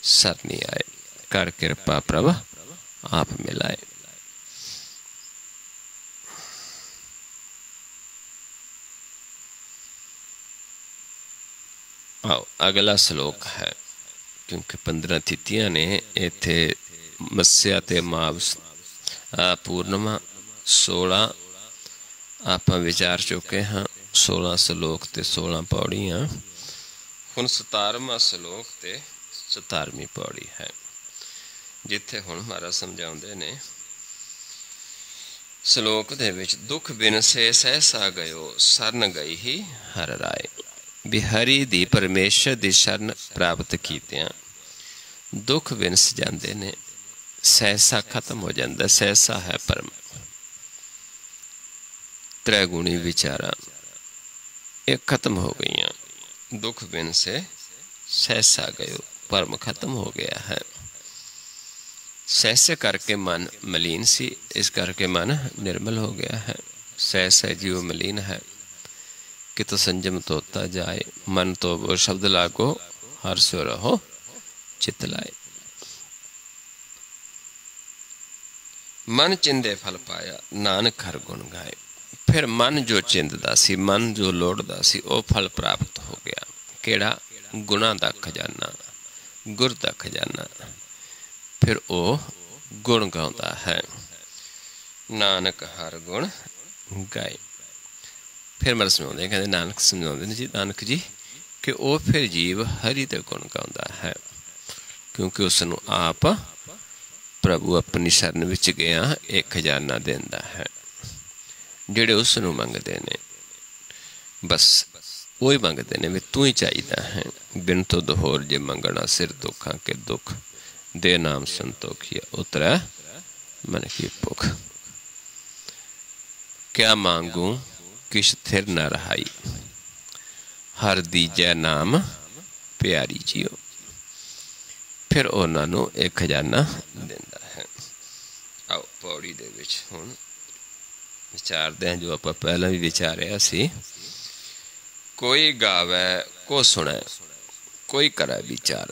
सरनी आए, कर कृपा प्रभ आप मिलाए। आओ अगला श्लोक है, क्योंकि 15 तिथियां ने इत्थे मस्या ते मावस पूर्णिमा 16 आप विचार चुके हाँ। 16 श्लोक ते 16 पौड़ियाँ। हुण 17वां श्लोक ते 17वीं पौड़ी है, जिथे हुण महाराज समझाउंदे ने। श्लोक दे विच दुख बिन से सहसा गयो सरन गई ही हर राय। भी हरि दी परमेश्वर दी शरण प्राप्त कीतियां दुख विनस जांदे ने, सहसा खत्म हो जाता। सहसा है परम, त्रैगुणी विचारा ये खत्म हो गई। दुख बिन से सहसा गयो, भरम खत्म हो गया है। सहसे करके मन मलीन सी, इस करके मन निर्मल हो गया है। सहसा जीव मलीन है, कि तो संयम तोता जाए। मन तो वो शब्द लागो, हर सो रहो चित लाए। मन चिंदे फल पाया, नानक हर गुण गाए। फिर मन जो चिंतदा सी, मन जो लोड़दा सी, वो फल प्राप्त हो गया। केड़ा? गुणा दा खजाना, गुर दा खजाना। फिर वो गुण गाउंदा है, नानक हर गुण गाए। फिर मर समझाते कहते नानक समझाते ने जी, नानक जी कि वो फिर जीव हरि दे गुण गाउंदा है, क्योंकि उसनू आप प्रभु अपनी शरण विच गया एक खजाना देंदा है। जिहड़े उसनू मंगदे ने बस वही मंगते ने, भी तू ही चाहिदा है। बिन तो होर जे मंगना, सिर दुखा के दुख। दे नाम संतोखिया, उतरै मन की भुख। क्या मांगू किश थिर न रहाई, हर दीजै नाम प्यारी जियो। फिर उन्होंने एक खजाना दिंदा है। आओ पौड़ी दे विच हुण विचारदे हैं जो आपां पहलां भी विचारिया सी। कोई गावे को सुने, कोई करे विचार।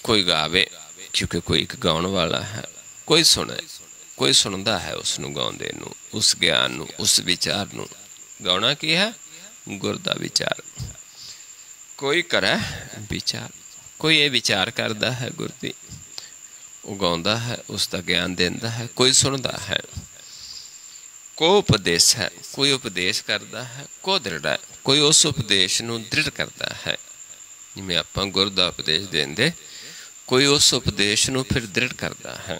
कोई गावे क्योंकि कोई एक गाउण वाला है, कोई सुने, कोई सुनता है उसनू गाउंदे नू, उस ज्ञान नू, उस विचार नू। गाउणा की है? गुर दा विचार। कोई करे विचार, कोई ये विचार करता है गुर दी, वो गाउंदा है, उसका ज्ञान देंदा है। कोई सुनता है। को उपदेश है, कोई उपदेश करता है। को दृढ़ है, कोई उस उपदेश नू दृढ़ करता है। जिवें आपां गुर दा उपदेश देंदे, कोई उस उपदेश नू फिर दृढ़ करता है।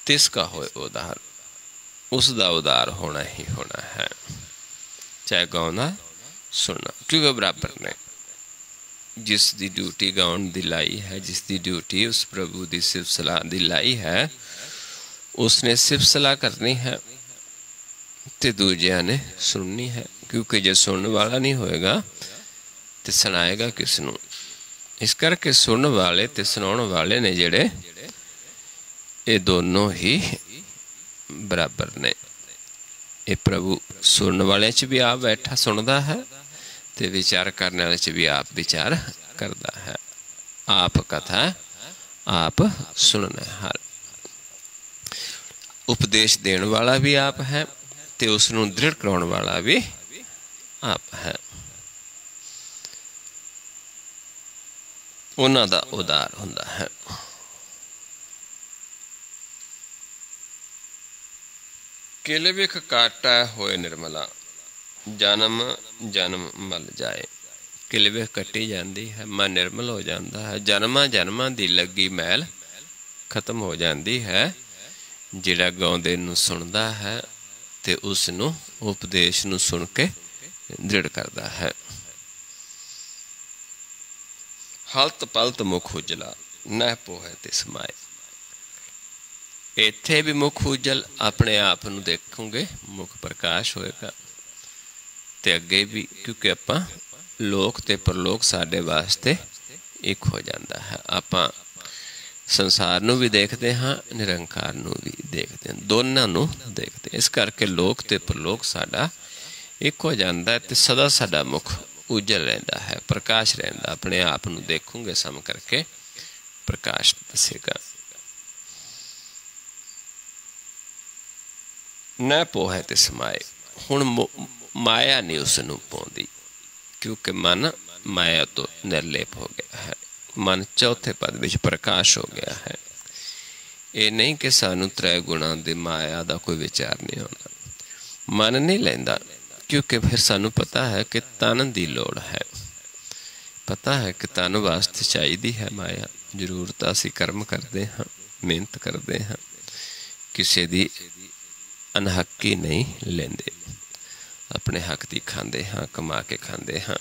तिसका होए उदार, उसका उदार होना ही होना है, चाहे गाउना सुनना, क्योंकि बराबर ने। जिस दी ड्यूटी गाउन दी लाई है, जिस दी ड्यूटी उस प्रभु दी सिर्फ सलाह दी लाई है, उसने सिर्फ सलाह करनी है ते दूजिया ने सुननी है। क्योंकि जो सुनने वाला नहीं होएगा तो सुनाएगा किसनू। इस करके सुनने वाले ते सुनाने वाले ने जेड़े, ये दोनों ही बराबर ने। ये प्रभु सुनने वाले च भी आप बैठा सुनता है, ते विचार करने वाले च भी आप विचार करता है। आप कथा आप सुनना हर। उपदेश देने वाला भी आप है, ते उसनू दृढ़ कराने वाला भी आप है। उन्हां दा उदार हुंदा है। केले विख काटा होए निर्मला, जन्म जन्म मल जाए। किले विख कट्टी जाती है, मन निर्मल हो जाता है। जन्मां जन्मां दी लगी मैल खत्म हो जाती है। जिहड़ा गाउंदे नूं सुनदा है ते उसनूं उपदेश नूं सुन के दृढ़ करता है। हलत पलत मुख उजला, न पोहे तिस माए। इत्थे भी मुख उजल, अपने आप नूं देखोगे मुख प्रकाश होएगा। ते अगे भी, क्योंकि आपां लोक ते परलोक साडे वास्ते एक हो जाता है। आपां संसार नूं भी देखते हाँ, निरंकार नूं भी देखते हैं, दोनों नूं देखते हैं। इस करके लोक ते परलोक साडा एक हो जाता है, ते सदा साडा मुख उजल रहिंदा है, प्रकाश रहिंदा। अपने आप नूं देखोगे सम करके प्रकाश दसेगा। न पोहे तिस माए, हुण माया नहीं उसनूं पाउंदी, क्योंकि मन माया तो निर्लेप हो गया है। मन चौथे पद विच प्रकाश हो गया है। ये नहीं कि सानू त्रै गुणा दी माया दा कोई विचार नहीं होना, मन नहीं लैंदा, क्योंकि फिर सानू पता है कि तन दी लोड़ है। पता है कि तन वास्ते चाहिदी है माया। जरूरत असीं कर्म करते हाँ, मेहनत करते हाँ, किसी दी अनहकी नहीं लेंदे, अपने हक दी खांदे हाँ, कमा के खांदे हाँ।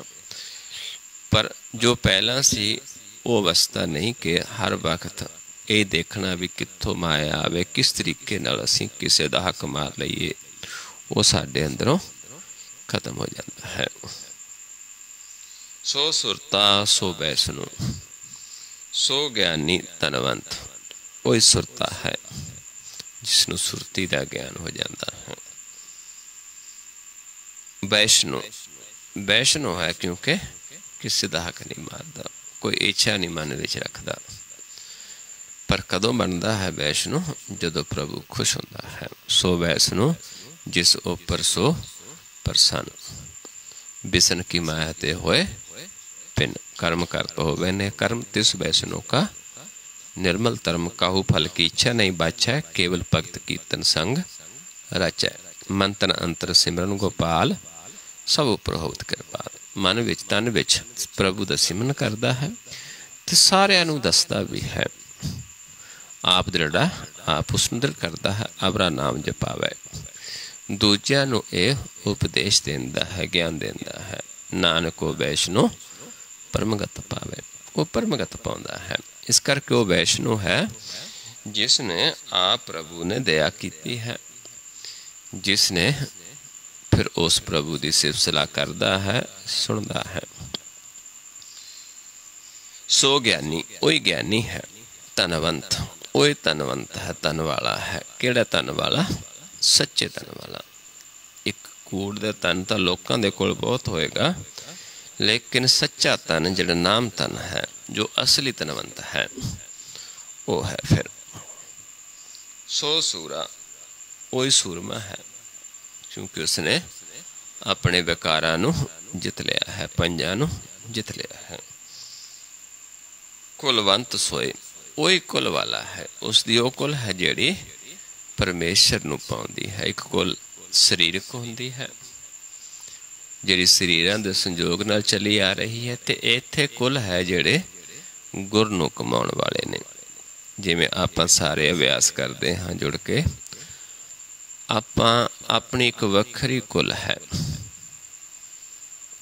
पर जो पहला सी वो अवस्था नहीं कि हर वक्त ये देखना भी कित्थों माया आवे, किस तरीके नाल असीं किसी दा हक मार लईए, वो साडे अंदरों खत्म हो जाता है। सो सुरता सो वैष्णो, सो ज्ञानी धनवंत। वही सुरता है जिसनों सुरती का ज्ञान हो जाता है। वैष्णो, वैष्णो है क्योंकि किसी का हक नहीं मारता, कोई इच्छा नहीं मन विच रखता। पर कदों बनता है वैष्णो, जदों प्रभु खुश होता है। सो वैष्णो जिस ऊपर सो प्रसन्न। बिसन की माया ते होए पिन, कर्म करत होवे ने कर्म तिस वैष्णो का निर्मल धर्म। काहू फल की इच्छा नहीं बाछै, केवल भगत कीर्तन संग रचै। मन तन अंतर सिमरन गोपाल, सब उपर होवत कृपाल। मन विच तन विच प्रभु दा सिमरन करदा है ते सारिआं नूं दसदा भी है। आप दृढ़ा आप उसनूं दृढ़ करदा है, अवरा नाम जपावै। दूजिआं नूं इह उपदेश देंदा है, ज्ञान देंदा है। नानक ओ वैष्णो परमगत पावै, वो परमगत पाउंदा है। इस करके वो वैष्णो है जिसने आप प्रभु ने दया की है, जिसने फिर उस प्रभु की सिफत करता है, सुनता है। सो ज्ञानी, वही ज्ञानी है। धनवंत, वही धनवंत है, धन वाला है। किहड़ा धन वाला? सच्चे धन वाला। एक कूड़ दे धन तो लोगों के कोल बहुत होएगा, लेकिन सच्चा धन जिहड़ा नाम धन है, जो असली धनवंत है, वो है फिर। सो सूरा, वही सूरमा है क्योंकि उसने अपने विकारां नूं जित लिया है, पंजां नूं जित लिया है। कुलवंत सोए, वही कुल वाला है। उसदी वो कुल है जिहड़ी परमेश्वर नूं पाउंदी है। एक कुल सरीरक हुंदी है जिहड़ी शरीरां दे संजोग नाल चली आ रही है, ते इत्थे कुल है जिहड़े गुर नूं कमाउण वाले ने। जिवें आपां सारे अभ्यास करदे हां जुड़ के, आपां अपनी एक वखरी कुल है।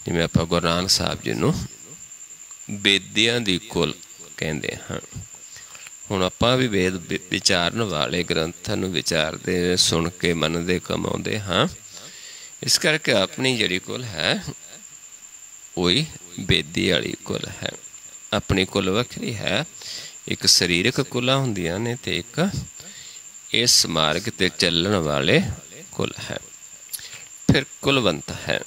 जिवें आपां गुरु नानक साहब जी नूं बेदियां दी कुल कहंदे हां। हुण आपां भी वेद विचारन वाले ग्रंथां नूं विचारदे, सुन के मनदे, कमाउंदे हां। इस करके अपनी जिहड़ी कुल है वही बेदी वाली कुल है। अपनी कुल वखरी है। एक शरीरक कुलां हुंदियां ने ते एक इस मार्ग ते चलण वाले कुल है। फिर कुलवंत है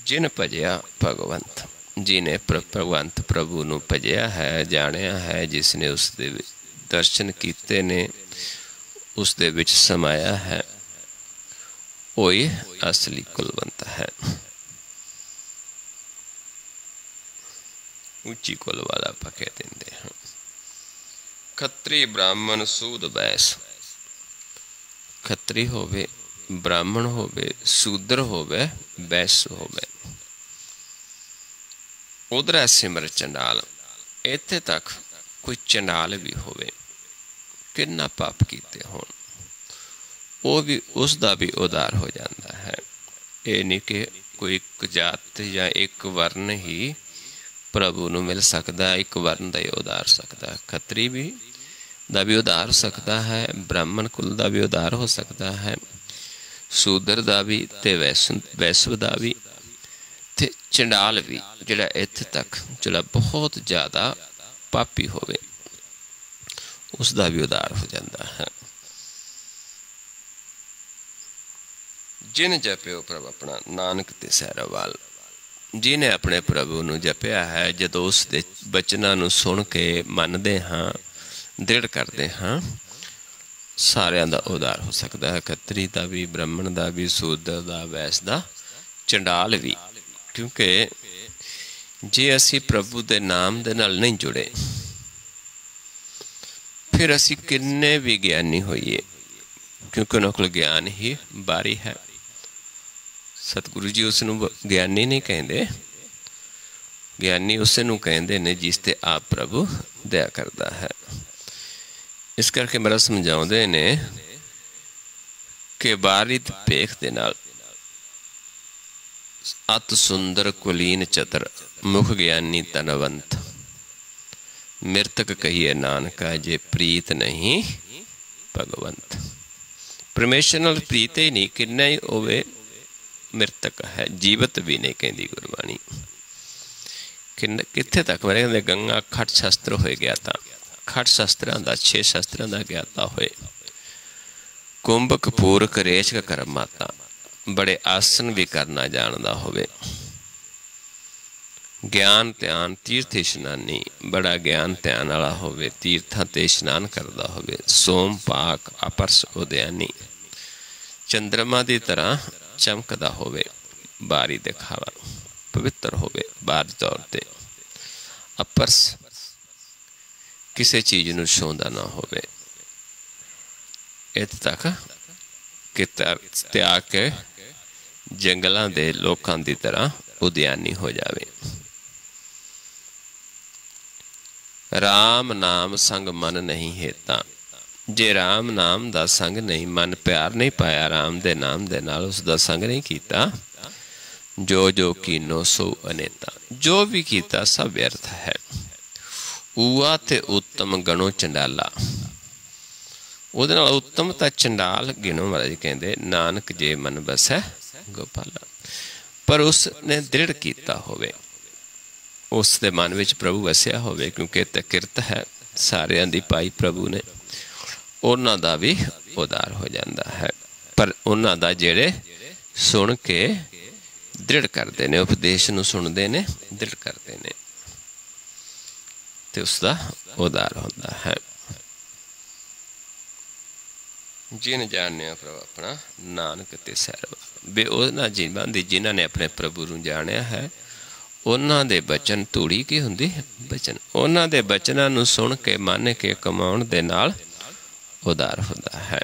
जिन भजिया भगवंत, जिन्हें भगवंत प्रभु नूं भजिया है, जानिया है, जिसने उसदे दर्शन कीते ने, उसदे विच समाया है, वही असली कुलवंत है। ऊंची कुल वाला पके देंदे हैं। खत्री ब्राह्मण सूद बैस, खत्री होवे, ब्राह्मण होवे, शूद्र होवे, बैस होवे। उधर सिमर चंडाल, इत्थे तक कोई चंडाल भी होवे, कितना पाप कीते होण, वो भी उसका भी उदार हो जाता है। ये नहीं कि कोई एक जात या एक वर्ण ही प्रभु नूं मिल सकता, एक वर्ण का ही उदार सकता। खत्री भी दा भी उदार सकता है, ब्राह्मण कुल का भी उदार हो सकता है, शूद्र का भी ते वैश्व का भी, ते चंडाल भी, जिहड़ा इत्थे तक जिहड़ा बहुत ज़्यादा पापी होवे उसका भी उदार हो जाता है। जिन जपियो प्रभु अपना नानक ते सैरावाल, जिन्हें अपने प्रभु नूं जपिया है, जदों उसके बचनां नूं सुन के मनदे हाँ, दृढ़ करते हाँ, सारिआं दा उदार हो सकता है। खत्री का भी, ब्राह्मण का भी, शूद्र का, वैस का, चंडाल भी। क्योंकि जे असी प्रभु के नाम दे नाल नहीं जुड़े, फिर असी किन्ने भी ज्ञानी होइए, क्योंकि उन्हां कोल ज्ञान ही बारी है। सतगुरु जी उसनूं ज्ञानी नहीं कहते, ज्ञानी उसनूं कहते ने जिस ते आप प्रभु दया करता है। इस करके मेरा समझाउंदे ने कि बारित भेख दे नाल अत सुंदर कुलीन चतर, मुख ज्ञानी तनवंत, मृतक कहिए नानका जे प्रीत नहीं भगवंत। परमेश्वर नाल प्रीत ही नहीं, किन्ना ही होवे मृतक है, जीवत भी नहीं कहती गुरबाणी। कित्थे तक मेरे कहते गंगा खट शस्त्र हो गया था, खट शस्त्रां दा 6 शस्त्रां दा ज्ञाता होए, कुंभक पूर करेश का करम माता, बड़े आसन भी करना जानदा होवे, ज्ञान ध्यान तीर्थ इशनानी, बड़ा ज्ञान ध्यान वाला होवे, तीर्थां ते इशनान करदा होवे, सोम पाक अपरस उदयानी, चंद्रमा की तरह चमकदा होवे, बारी दिखावा पवित्र होवे, बार तौर पर अपरस किसी चीज़ नूं छूंदा ना होवे, इत्थे तक कि त्याग के जंगलों के लोगों की तरह उद्यानी हो जावे। राम नाम संग मन नहीं हेता, जे राम नाम दा संग नहीं, मन प्यार नहीं पाया राम दे नाम दे नाल, उसदा संग नहीं कीता, जो जो कीनो सो अनेता, जो भी कीता सब व्यर्थ है। ऊआ ते उत्तम गणो चंडाला, ਉਹਦੇ ਨਾਲ उत्तम ਤਾਂ चंडाल गिनो महाराज कहते, नानक जे मन बसै गोपाला, पर उसने दृढ़ किया होवे, उसके मन में प्रभु वसिया होवे, क्योंकि ते किरत है सारियां दी पाई प्रभु ने, उन्हां दा भी उदार हो जाता है, पर उन्हां दा जेड़े सुन के दृढ़ करते ने, उपदेश नूं सुनते ने दृढ़ करते ने, ते उसका उदार होता है। जिन जाने प्रभु अपना नानक ते सैरवा, बे उन्हां जीवां दी जिन्हां ने अपने प्रभु नूं जाणिया है, उन्हां दे बचन तूड़ी की हुंदी बचन, उन्हां दे बचनां नूं सुन के मन के कमाउण दे नाल उदार हुंदा है।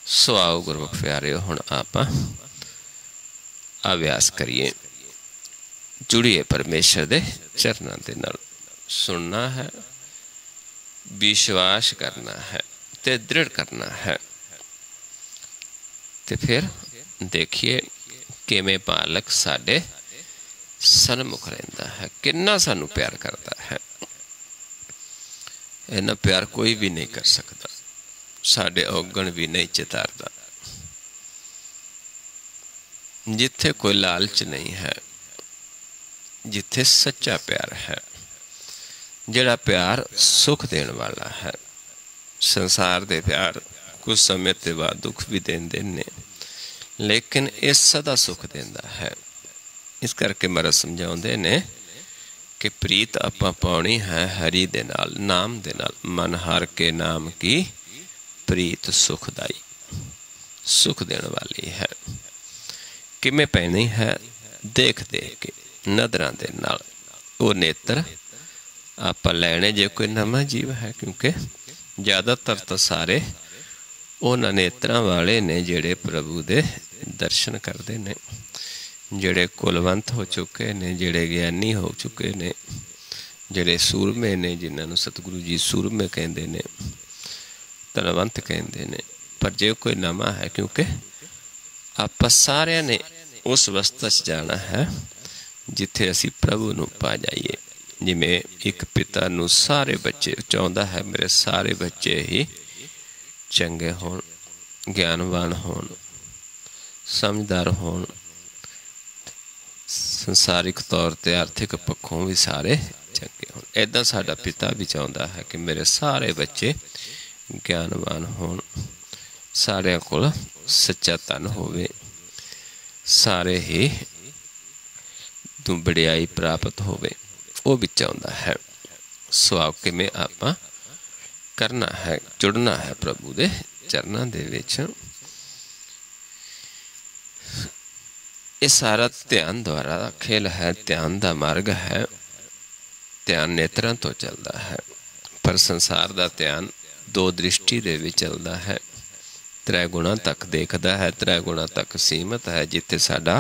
सो आओ गुरमुख प्यारिओ, हुण आपां अभ्यास करिए, जुड़िए परमेश्वर दे चरनां दे नाल, सुनना है, विश्वास करना है ते दृढ़ करना है, ते फिर देखिए किवें पालक साडे सन्मुख रहिंदा है, किन्ना सानू प्यार करता है। इन्ना प्यार कोई भी नहीं कर सकता, साडे औगण भी नहीं चितारदा। जिथे कोई लालच नहीं है, जिथे सच्चा प्यार है, जिहड़ा प्यार सुख देण वाला है। संसार दे प्यार कुछ समय के बाद दुख भी देंदे ने, लेकिन ये सदा सुख देंदा है। इस करके महाराज समझाउंदे ने कि प्रीत आपां पाउणी है हरि दे नाल, नाम दे नाल, मन हर के नाम की प्रीत सुखदाई, सुख देने वाली है। किमें पैनी है, देख देख के नदरां दे नाल, वो नेत्र आपां लैणे जे कोई नवां जीव है, क्योंकि ज़्यादातर तो सारे उन्हां नेत्रां वाले ने जिहड़े प्रभु दे दर्शन करते ने, जिहड़े कुलवंत हो चुके ने, जिहड़े ज्ञानी हो चुके ने, जिहड़े सूरमे ने, जिन्हां नूं सतगुरु जी सूरमे कहंदे ने, धनवंत कहंदे ने। पर जे कोई नवां है, क्योंकि आपां सारिआं ने उस अवस्था च जाना है जिथे असीं प्रभु नूं पा जाइए। जिमें एक पिता नूं सारे बच्चे चाहुंदा है, मेरे सारे बच्चे ही चंगे होण, ज्ञानवान होण, समझदार होण, संसारिक तौर ते आर्थिक पक्षों भी सारे चंगे होण। ऐदां साडा पिता भी चाहुंदा है कि मेरे सारे बच्चे ज्ञानवान होण, सारिआं कोल सच्चा धन होवे, सारे ही तूं वडियाई प्राप्त होवे, वो भी चाहुंदा है। सो आओ किवें आपां करना है, जुड़ना है प्रभु दे चरनां दे विच। ये सारा ध्यान द्वारा खेल है, ध्यान दा मार्ग है, ध्यान नेत्रां तो चलदा है, पर संसार दा ध्यान दो दृष्टि दे विच चलदा है, त्रै गुणा तक देखदा है, त्रै गुणा तक सीमित है, जिथे साडा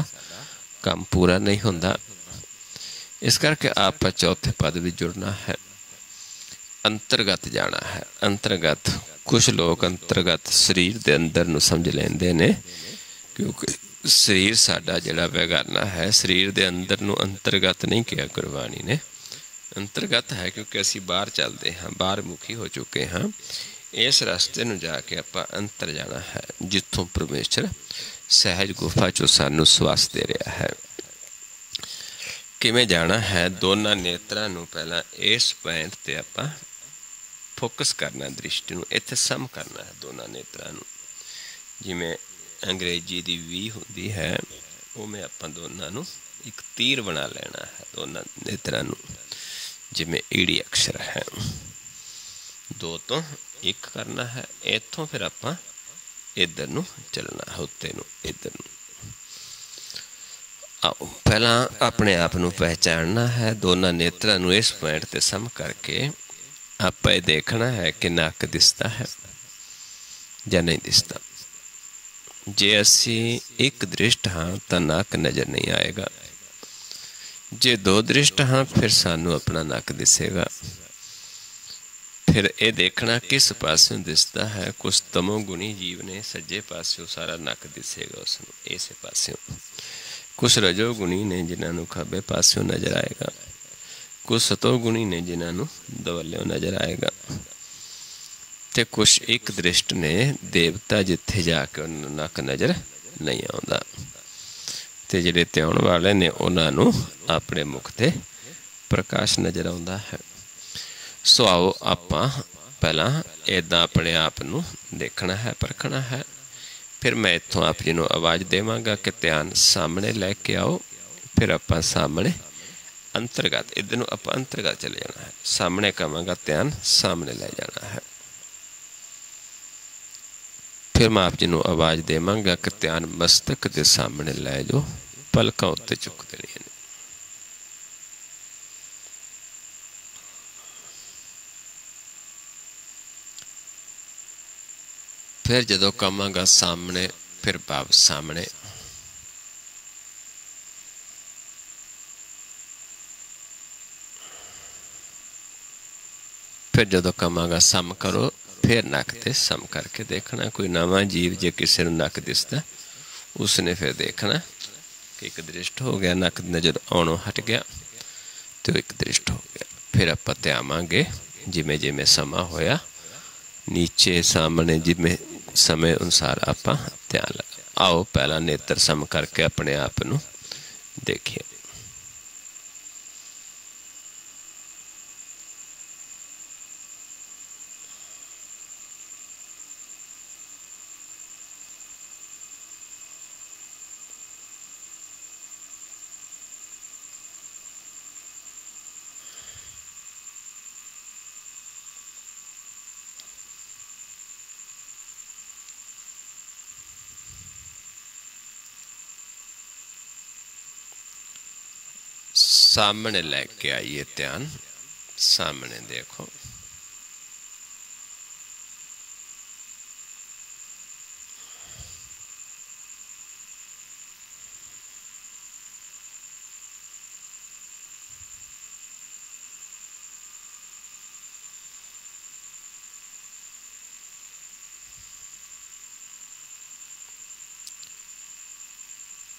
काम पूरा नहीं हुंदा। इस करके आप चौथे पद भी जुड़ना है, अंतरगत जाना है। अंतरगत कुछ लोग अंतरगत शरीर के अंदर नूं समझ लेंदे ने, क्योंकि शरीर साडा जिहड़ा बेगाना है, शरीर के अंदर नूं अंतरगत नहीं किया गुरबाणी ने, अंतरगत है क्योंकि असीं बाहर चलते हाँ, बाहर मुखी हो चुके हाँ। इस रस्ते नूं जाके आपां अंतर जाना है, जिथों परमेश्वर सहज गुफा चों सानूं श्वास दे रहा है। किवें जाना है? दोनों नेत्रां नूं पहलां इस पॉइंट ते आपां फोकस करना, दृष्टि नूं इत्थे सम करना है दोनों नेत्रां नूं। जिवें अंग्रेजी दी वी हुंदी है, उवें आपां दोनों नूं एक तीर बना लेना है दोनों नेत्रां नूं। जिवें ईड़ी अक्षर है, दो तो एक करना है। इत्थों फिर आपां इधर नूं चलना है, उत्ते नूं इधर नूं। आओ पहला अपने आप नूं पहचानना है, दोनों नेत्रां नूं इस पॉइंट ते सम करके आपां ये देखना है कि नक दिसदा है जां नहीं दिसदा। जे असी एक दृष्ट हाँ तो नक नज़र नहीं आएगा, जे दो दृष्ट हाँ फिर सानू अपना नक दिसेगा। फिर ये देखना किस पासों दिसदा है। कुछ तमोगुणी जीव ने सज्जे पासों सारा नक दिसेगा उसनूं इस पासों, कुछ रजोगुणी ने जिन्होंने खब्बे पासों नज़र आएगा, कुछ सतोगुणी ने जिन्होंने दवल्यों नज़र आएगा, ते कुछ एक दृष्ट ने देवता जिथे जाके उन्होंने नक नज़र नहीं आउंदा, ते जिहड़े त्याउण वाले ने उन्होंने अपने मुख ते प्रकाश नज़र आउंदा है। सो आओ आपां पहला इदां अपने आप नूं देखना है, परखना है। फिर मैं इत्थों आप जी नूं आवाज़ देवांगा कि ध्यान सामने लैके आओ। फिर आपां सामने अंतरगत इधर नूं आपां अंतरगत चले जाना है। सामने कहांगा ध्यान सामने ले जाना है। फिर मैं आप जी नूं आवाज़ देवांगा कि ध्यान मस्तक दे सामने लै जाओ, पलकां उत्ते चुक देणियां ने। फिर जदों कहांगा सामने, फिर भाव सामने। फिर जदों कहांगा सम करो, फिर नक ते सम करके देखना। कोई नवा जीव जे किसी नूं नक दिसदा उसने फिर देखना कि एक दृष्ट हो गया, नक नज़र आउणों हट गया तो एक दृष्ट हो गया। फिर आपां ध्यावांगे जिमें जिमें समा होया, नीचे सामने जिमें समय अनुसार आपां ध्यान लगा। आओ पहला नेत्र सम करके अपने आप नूं देखिए। सामने लेके आइए ध्यान, सामने देखो।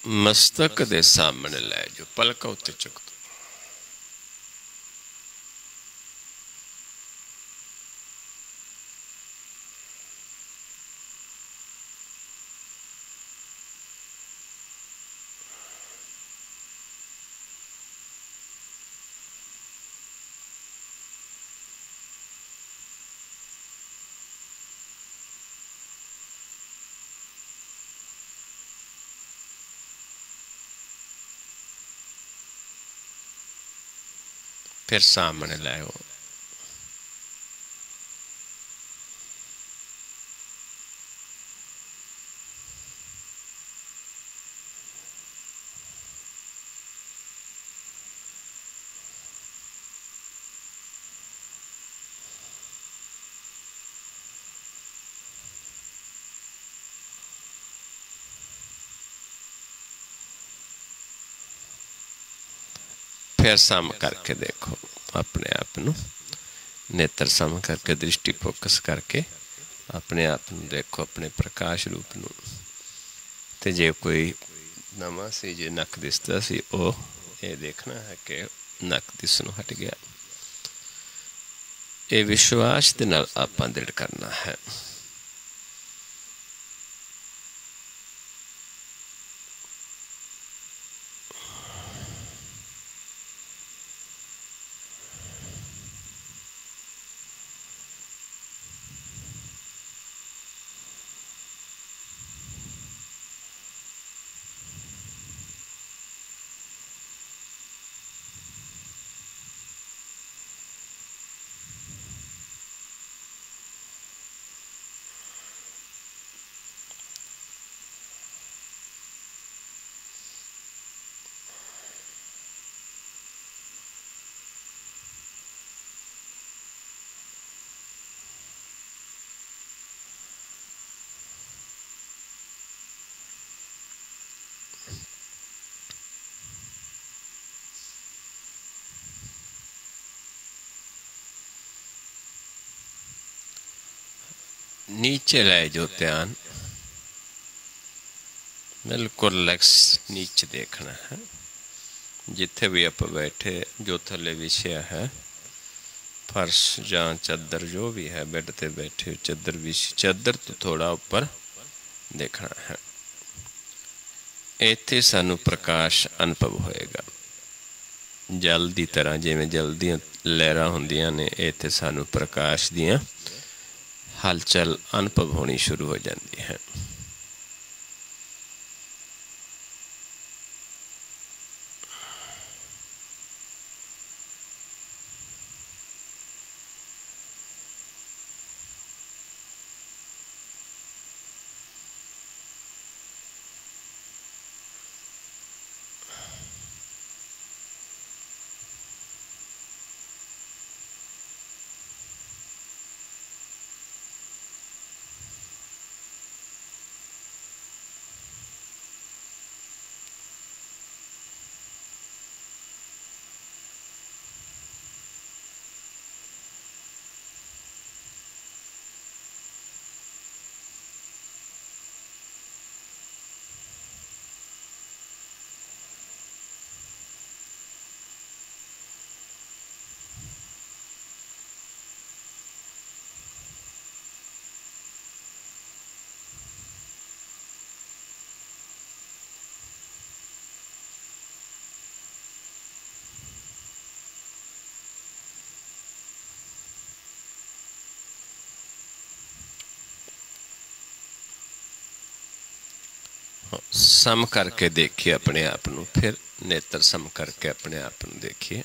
मस्तक दे सामने लै जो, पलक उत्ते चुक दो। फिर सामने लाओ। फिर सम करके देखो अपने आप नूं, नेत्र सम करके दृष्टि फोकस करके अपने आप नूं देखो, अपने प्रकाश रूप नूं। ते जे कोई नवा सी जे नक दिसदा सी, ओ ये देखना है कि नक दिसनों हट गया। ये विश्वास दे नाल आपां दृढ़ करना है। नीचे ले जो ध्यान बिल्कुल रिलैक्स नीचे देखना है। जिथे भी आप बैठे जो थले विछया है फर्श या चादर जो भी है बेड ते बैठे चादर विछ चादर तो थोड़ा ऊपर देखना है। इत्थे सानू प्रकाश अनुभव होएगा जल दी तरह जिवें जल दी लहरां हुंदियां ने इत्थे सानू प्रकाश दियां हलचल अनुभव होनी शुरू हो जाती है। सम करके देखिए अपने आप नू, फिर नेत्र सम करके अपने आप नू देखिए।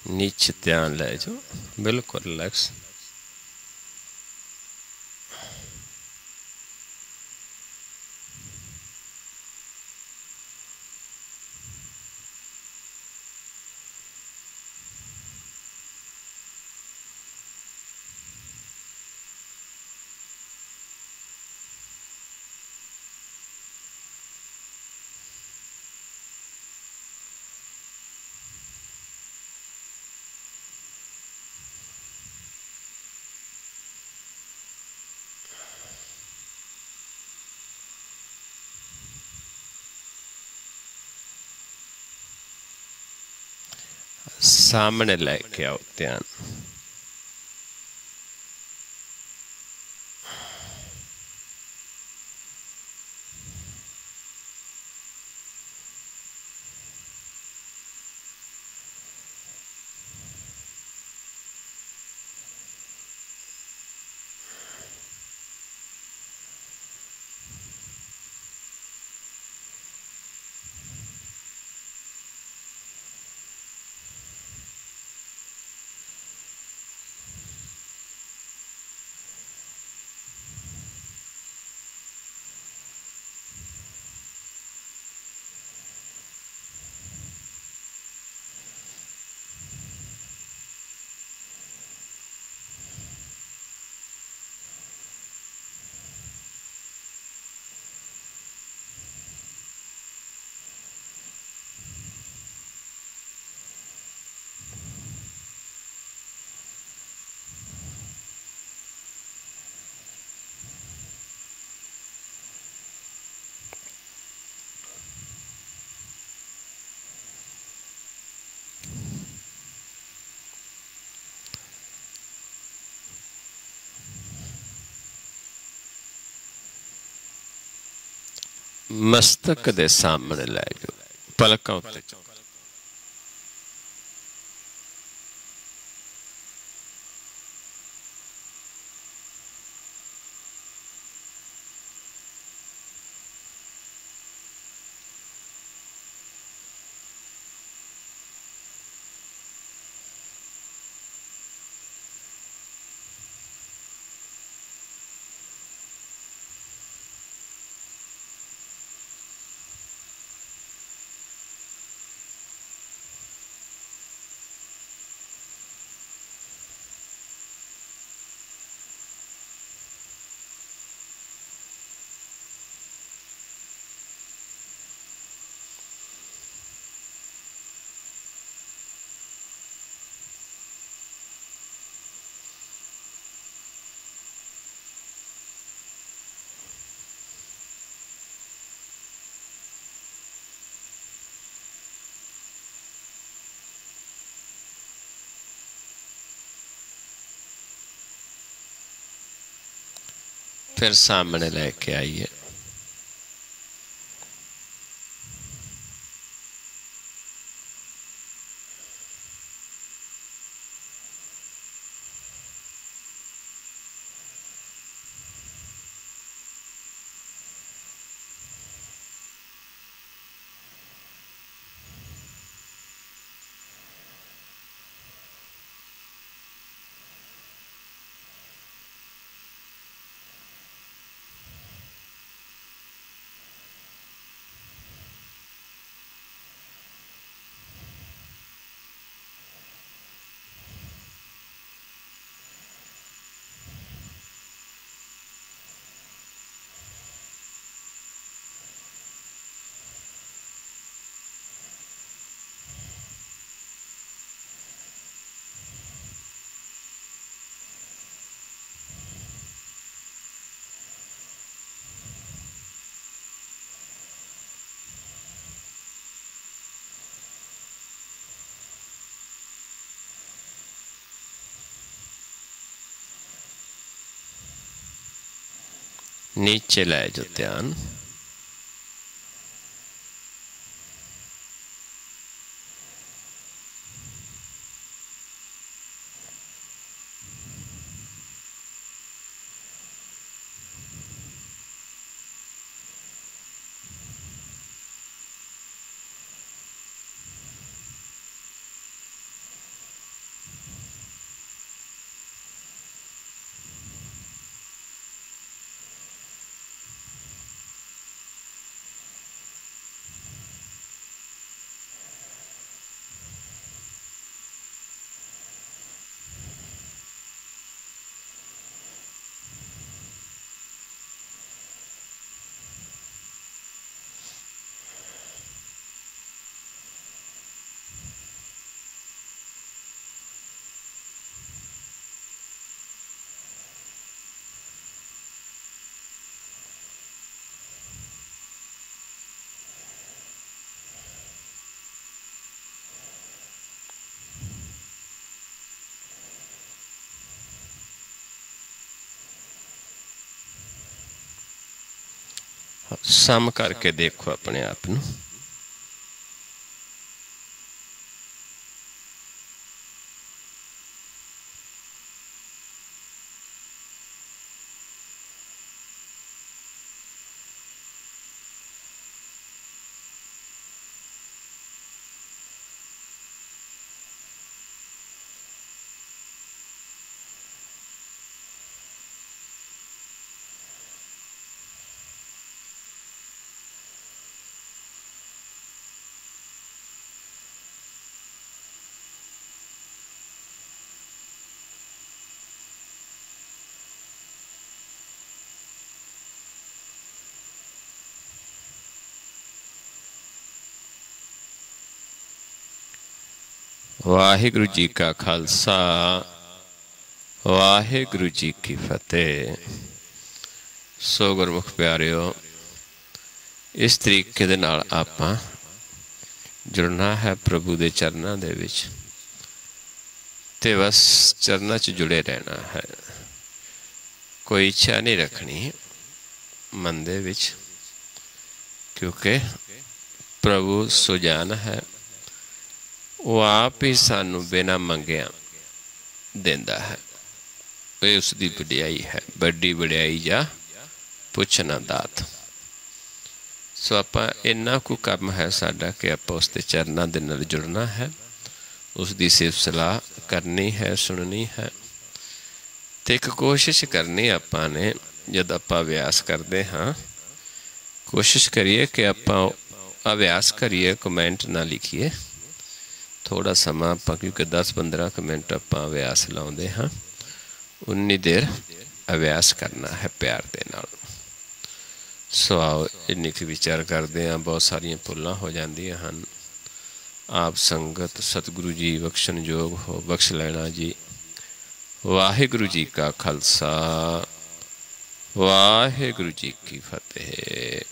नीचे ध्यान ले जाओ बिल्कुल रिलैक्स। सामने लेके आओ ध्यान। मस्तक दे सामने लै जाओ, पलकां उत्ते चुक। फिर सामने लेके आइए। नीचे लै जाओ ध्यान। सम करके देखो अपने आप नूं। वाहिगुरु जी का खालसा, वाहिगुरु जी की फतेह। सो गुरमुख प्यारिओ, इस तरीके दे नाल आपां जुड़ना है प्रभु दे चरनां दे विच ते बस चरनां च जुड़े रहना है। कोई इच्छा नहीं रखनी मन दे विच क्योंकि प्रभु सुजान है, वो आप ही सानू बिना मंगिया देंदा है। ये उसकी वडियाई है, बड़ी वडियाई जा पुछना दात। सो आपां इन्ना कु काम है साडा कि आपां उसके चरनां दे नाल जुड़ना है, उसकी सिफत सलाह करनी है, सुननी है। तो एक कोशिश करनी आपां ने, जब आपां अभ्यास करते हाँ, कोशिश करिए कि आपां अभ्यास करिए, कमेंट ना लिखिए। थोड़ा समा आपां, क्योंकि 10-15 मिनट आपां अभ्यास लाउंदे हाँ, उन्नी देर अभ्यास करना है प्यार दे नाल। सो आओ इन्नी क विचार करते हैं। बहुत सारिया भुलां हो जांदियां हन। आप संगत सतगुरु जी बख्शण योग हो, बख्श लेना जी। वाहिगुरु जी का खालसा, वाहिगुरु जी की फतेह।